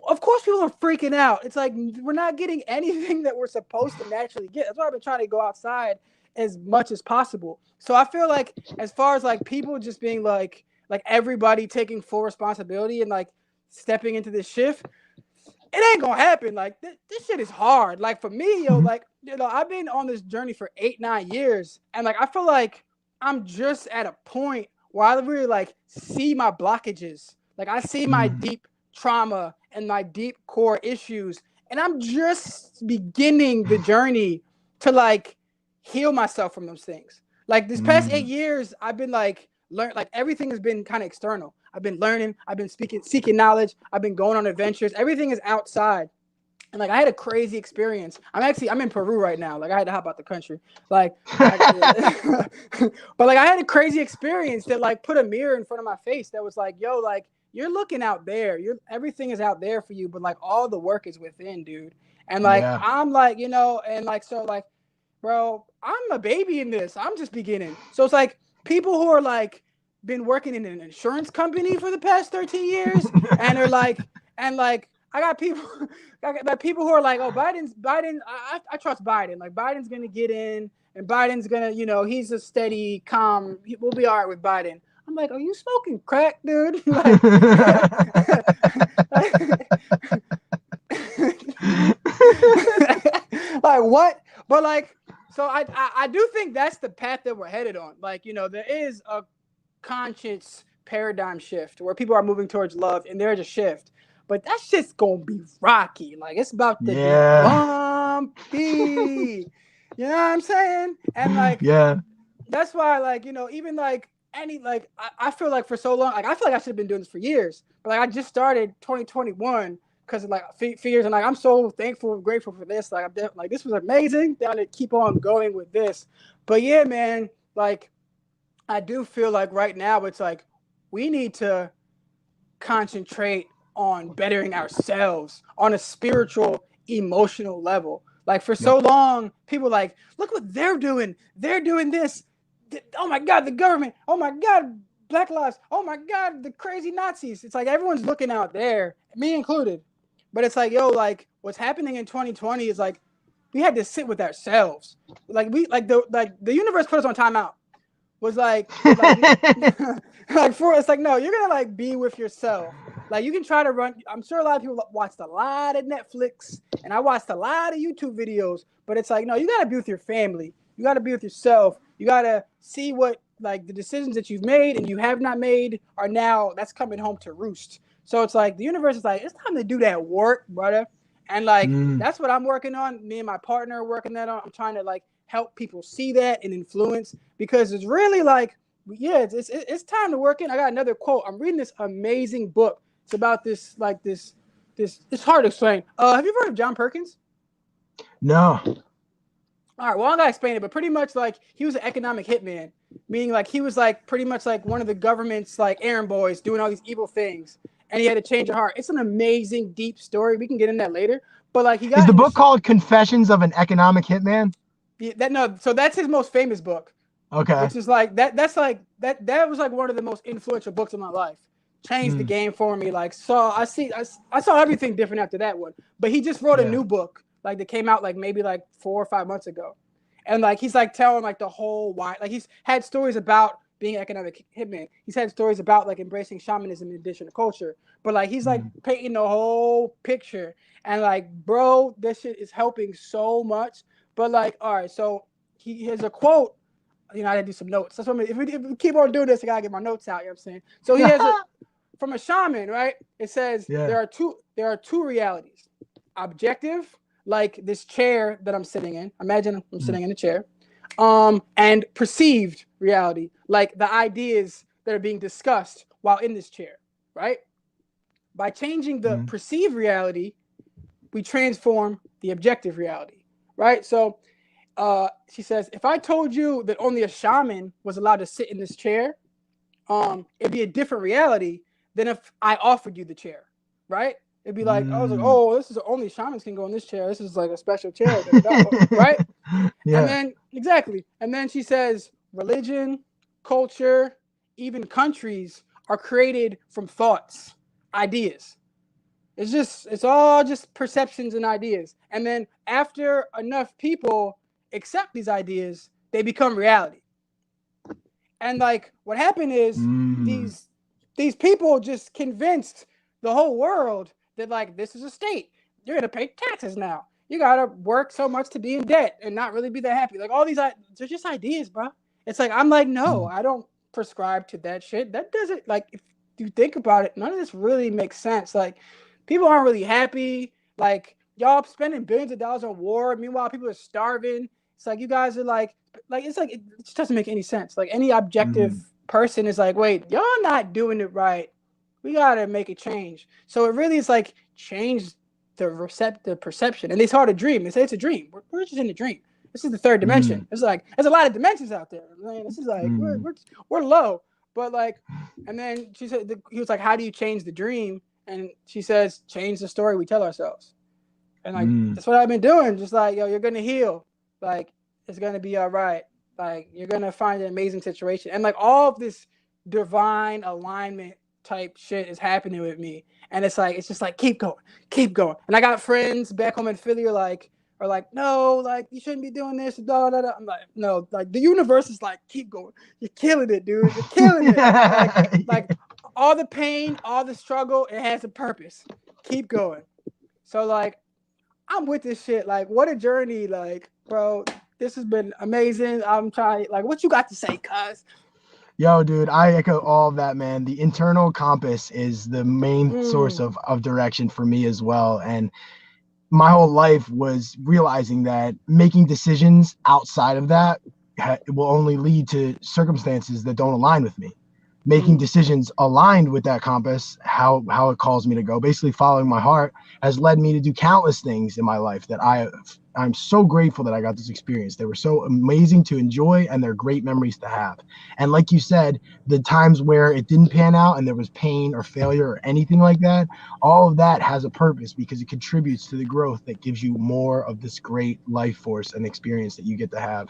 S2: of course people are freaking out. It's like, we're not getting anything that we're supposed to naturally get. That's why I've been trying to go outside as much as possible. So I feel like as far as like people just being like everybody taking full responsibility and like stepping into this shift, it ain't gonna happen. Like this shit is hard. Like for me, yo, like I've been on this journey for 8, 9 years, and like I feel like I'm just at a point where I really like see my blockages. Like I see my
S1: Mm.
S2: deep trauma and my deep core issues, and I'm just beginning the journey to like heal myself from those things. Like this past eight
S1: Mm.
S2: years, I've been like like everything has been kind of external. I've been learning, I've been seeking knowledge, I've been going on adventures. Everything is outside. And like I had a crazy experience. I'm in Peru right now. Like I had to hop out the country. Like but like I had a crazy experience that like put a mirror in front of my face that was like, yo, like you're looking out there. Everything is out there for you, but like all the work is within, dude. And like
S1: Yeah.
S2: I'm like, and like so like, bro, I'm a baby in this. I'm just beginning. So it's like people who are like been working in an insurance company for the past 13 years and are like and like I got people I got people who are like, oh, Biden, I trust Biden. Like Biden's gonna get in and Biden's gonna, he's a steady, calm, we'll be all right with Biden. I'm like, are you smoking crack, dude? Like, like what? But like, so I do think that's the path that we're headed on. Like, there is a conscious paradigm shift where people are moving towards love, and there's a shift. But that shit's gonna be rocky. Like it's about to be
S1: Yeah.
S2: bumpy. You know what I'm saying? And like
S1: Yeah.
S2: that's why, like, even like any like I feel like for so long, like I feel like I should have been doing this for years. But like I just started 2021 because of like fears, and like I'm so thankful and grateful for this. Like like this was amazing. I'm gonna keep on going with this. But yeah, man, like I do feel like right now it's like we need to concentrate on bettering ourselves on a spiritual, emotional level. Like for so
S1: Yep.
S2: long, people like, look what they're doing. They're doing this. Oh my God, the government. Oh my God, Black lives. Oh my God, the crazy Nazis. It's like everyone's looking out there, me included. But it's like, yo, like what's happening in 2020 is like we had to sit with ourselves. Like the universe put us on timeout. Was like for it's like no, you're gonna like be with yourself. Like you can try to run. I'm sure a lot of people watched a lot of Netflix and I watched a lot of YouTube videos, but it's like no, you gotta be with your family. You gotta be with yourself. You gotta see what like the decisions that you've made and you have not made are now that's coming home to roost. So it's like the universe is like, it's time to do that work, brother. And like
S1: Mm.
S2: that's what I'm working on. Me and my partner are working that on. I'm trying to like help people see that and influence, because it's really like, yeah, it's time to work in. I got another quote. I'm reading this amazing book. It's about this like this. It's hard to explain. Have you ever heard of John Perkins?
S1: No.
S2: All right, well, I'm gonna explain it, but pretty much like he was an economic hitman, meaning like he was like pretty much like one of the government's like errand boys doing all these evil things, and he had to change your heart. It's an amazing, deep story. We can get in that later, but like he
S1: Is
S2: got
S1: the
S2: into
S1: book called Confessions of an Economic Hitman?
S2: that no, so that's his most famous book,
S1: Okay.
S2: which is like that. That's like that was like one of the most influential books of my life. Changed the
S1: Mm.
S2: game for me. Like, so I saw everything different after that one. But he just wrote a
S1: Yeah.
S2: new book like that came out like maybe like 4 or 5 months ago, and like he's like telling like the whole why. Like he's had stories about being an economic hitman. He's had stories about like embracing shamanism in addition to culture. But like he's like
S1: Mm.
S2: painting the whole picture, and like bro, this shit is helping so much. But like, all right, so he has a quote. I had to do some notes. That's what I mean. If we keep on doing this, I gotta get my notes out. You know what I'm saying? So he has a from a shaman, right? It says
S1: Yeah.
S2: there are two realities. Objective, like this chair that I'm sitting in. Imagine I'm sitting in a chair. And perceived reality, like the ideas that are being discussed while in this chair, right? By changing the
S1: Mm.
S2: perceived reality, we transform the objective reality, right? So she says, if I told you that only a shaman was allowed to sit in this chair, it'd be a different reality than if I offered you the chair, right? It'd be like, I was like,
S1: Mm.
S2: oh, this is only shamans can go in this chair. This is like a special chair, right? And
S1: Yeah.
S2: then, exactly. And then she says, religion, culture, even countries are created from thoughts, ideas. It's all just perceptions and ideas. And then after enough people accept these ideas, they become reality. And like what happened is
S1: Mm.
S2: these these people just convinced the whole world that like this is a state. You're gonna pay taxes now. You gotta work so much to be in debt and not really be that happy. Like all these, they're just ideas, bro. It's like I'm like, no,
S1: Mm.
S2: I don't prescribe to that shit. That doesn't like if you think about it, none of this really makes sense. Like people aren't really happy. Like y'all spending billions of dollars on war. Meanwhile, people are starving. It's like you guys are like it's like it just doesn't make any sense. Like any objective
S1: Mm.
S2: person is like, wait, y'all not doing it right. We gotta make a change. So it really is like change the perception. And they saw the dream. They say it's a dream. We're just in a dream. This is the third dimension.
S1: Mm.
S2: It's like there's a lot of dimensions out there. Man, this is like
S1: Mm.
S2: we're low. But like, and then she said he was like, how do you change the dream? And she says, change the story we tell ourselves. And like
S1: Mm.
S2: that's what I've been doing. Just like, yo, you're gonna heal. Like it's gonna be all right. Like you're gonna find an amazing situation. And like all of this divine alignment type shit is happening with me. And it's just like keep going, keep going. And I got friends back home in Philly are like, no, like you shouldn't be doing this. Blah, blah, blah. I'm like, no, like the universe is like, keep going. You're killing it, dude. You're killing it. Like all the pain, all the struggle, it has a purpose. Keep going. So like I'm with this shit. Like, what a journey. Like, bro, this has been amazing. I'm trying, like, what you got to say, cuz?
S1: Yo, dude, I echo all of that, man. The internal compass is the main source
S2: Mm,
S1: of direction for me as well. And my whole life was realizing that making decisions outside of that will only lead to circumstances that don't align with me. Making
S2: mm,
S1: decisions aligned with that compass, how it calls me to go, basically following my heart, has led me to do countless things in my life that I'm so grateful that I got this experience. They were so amazing to enjoy, and they're great memories to have. And like you said, the times where it didn't pan out and there was pain or failure or anything like that, all of that has a purpose because it contributes to the growth that gives you more of this great life force and experience that you get to have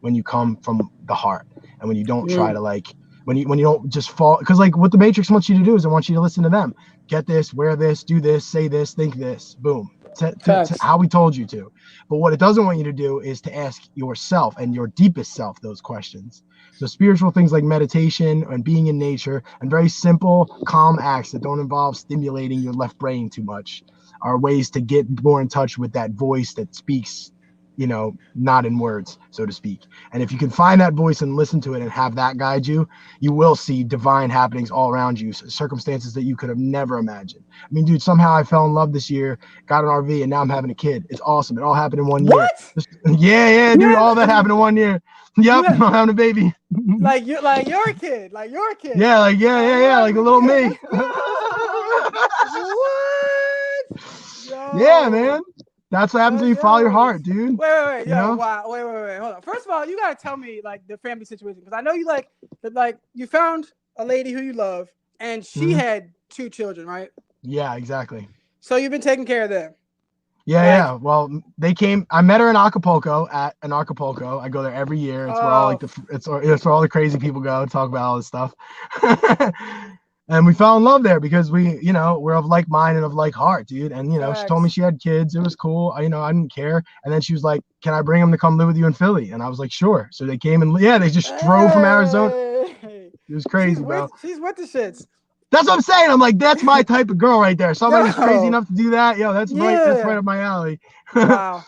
S1: when you come from the heart and when you don't try
S2: mm.
S1: to like when you don't just fall, because like what the Matrix wants you to do is it wants you to listen to them. Get this, wear this, do this, say this, think this, boom, to
S2: Facts.
S1: how we told you to. But what it doesn't want you to do is to ask yourself and your deepest self those questions. So spiritual things like meditation and being in nature and very simple calm acts that don't involve stimulating your left brain too much are ways to get more in touch with that voice that speaks not in words, so to speak. And if you can find that voice and listen to it and have that guide you, you will see divine happenings all around you, circumstances that you could have never imagined. I mean, dude, somehow I fell in love this year, got an RV, and now I'm having a kid. It's awesome. It all happened in 1 year.
S2: What?
S1: Yeah, dude, all that happened in 1 year. Yep, I'm having a baby.
S2: Like you're a kid. Like you're a kid.
S1: Yeah, like like a little me.
S2: What? Yo.
S1: Yeah, man. That's what happens when you follow your heart, dude.
S2: Wait, wow, wait, hold on. First of all, you gotta tell me like the family situation, because I know you you found a lady who you love, and she had 2 children, right?
S1: Yeah, exactly.
S2: So you've been taking care of them.
S1: Yeah. Well, they came. I met her in Acapulco I go there every year. It's where all it's where all the crazy people go talk about all this stuff. And we fell in love there because we're of like mind and of like heart, dude. And she told me she had kids. It was cool. I didn't care. And then she was like, "Can I bring them to come live with you in Philly?" And I was like, "Sure." So they came and they just drove from Arizona. It was crazy, bro.
S2: She's with the shits.
S1: That's what I'm saying. I'm like, that's my type of girl right there. Somebody who's crazy enough to do that. That's right up my alley.
S2: Wow.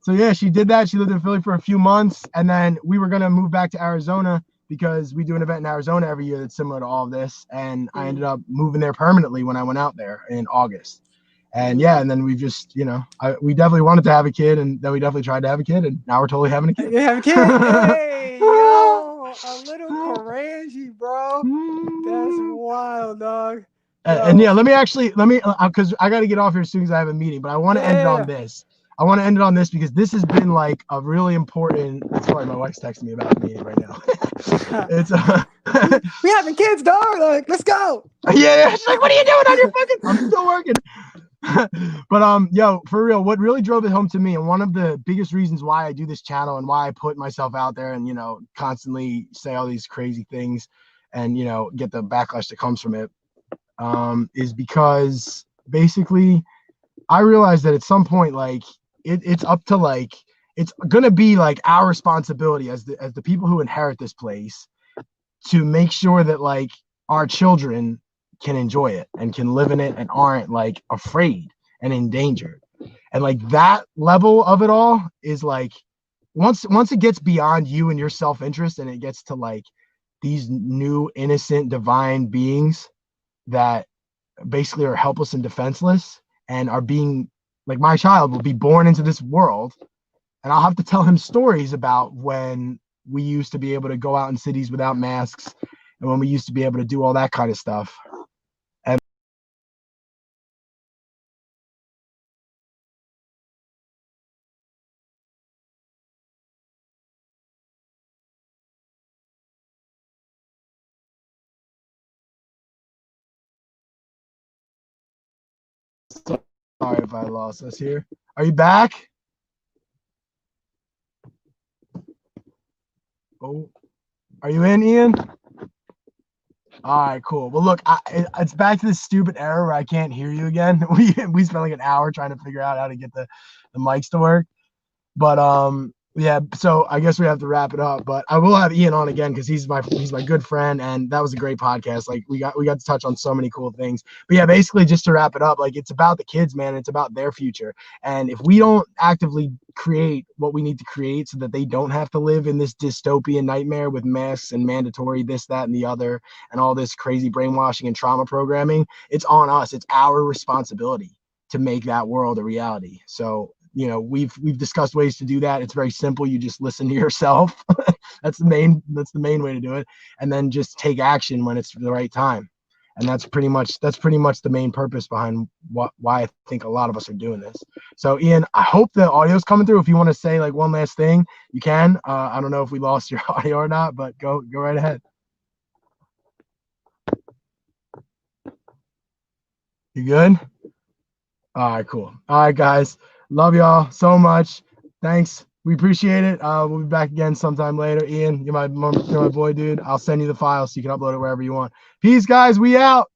S1: So yeah, she did that. She lived in Philly for a few months, and then we were gonna move back to Arizona because we do an event in Arizona every year that's similar to all of this. And I ended up moving there permanently when I went out there in August. And and then we just, we definitely wanted to have a kid, and then we definitely tried to have a kid, and now we're totally having a kid.
S2: You have a kid? Hey, yo, a little crazy, bro. That's wild, dog.
S1: And let me because I got to get off here as soon as I have a meeting, but I want to end it on this. I want to end it on this because this has been like a really important. That's probably my wife's texting me about the meeting right now. It's
S2: we having kids, dog. Like, let's go.
S1: Yeah. She's like, what are you doing on your fucking? I'm still working. But for real, what really drove it home to me, and one of the biggest reasons why I do this channel and why I put myself out there and constantly say all these crazy things and get the backlash that comes from it, is because basically I realized that at some point, like it's up to it's gonna be like our responsibility as the people who inherit this place to make sure that like our children can enjoy it and can live in it and aren't like afraid and endangered. And like that level of it all is like once it gets beyond you and your self-interest and it gets to like these new innocent divine beings that basically are helpless and defenseless and are being like, my child will be born into this world and I'll have to tell him stories about when we used to be able to go out in cities without masks and when we used to be able to do all that kind of stuff. And sorry if I lost us here. Are you back? Oh, are you in, Ian? All right, cool. Well, look, it's back to this stupid error where I can't hear you again. We spent like an hour trying to figure out how to get the mics to work. But yeah, so I guess we have to wrap it up. But I will have Ian on again because he's my good friend, and that was a great podcast. Like we got to touch on so many cool things. But yeah, basically just to wrap it up, like it's about the kids, man. It's about their future. And if we don't actively create what we need to create so that they don't have to live in this dystopian nightmare with masks and mandatory this, that, and the other, and all this crazy brainwashing and trauma programming, it's on us. It's our responsibility to make that world a reality. So we've discussed ways to do that. It's very simple. You just listen to yourself. That's the main way to do it, and then just take action when it's the right time. And that's pretty much the main purpose behind why I think a lot of us are doing this. So Ian, I hope the audio's coming through. If you want to say like one last thing, you can. I don't know if we lost your audio or not, but go right ahead. You good? All right, cool. All right, guys. Love y'all so much. Thanks. We appreciate it. We'll be back again sometime later. Ian, you're my boy, dude. I'll send you the file so you can upload it wherever you want. Peace, guys. We out.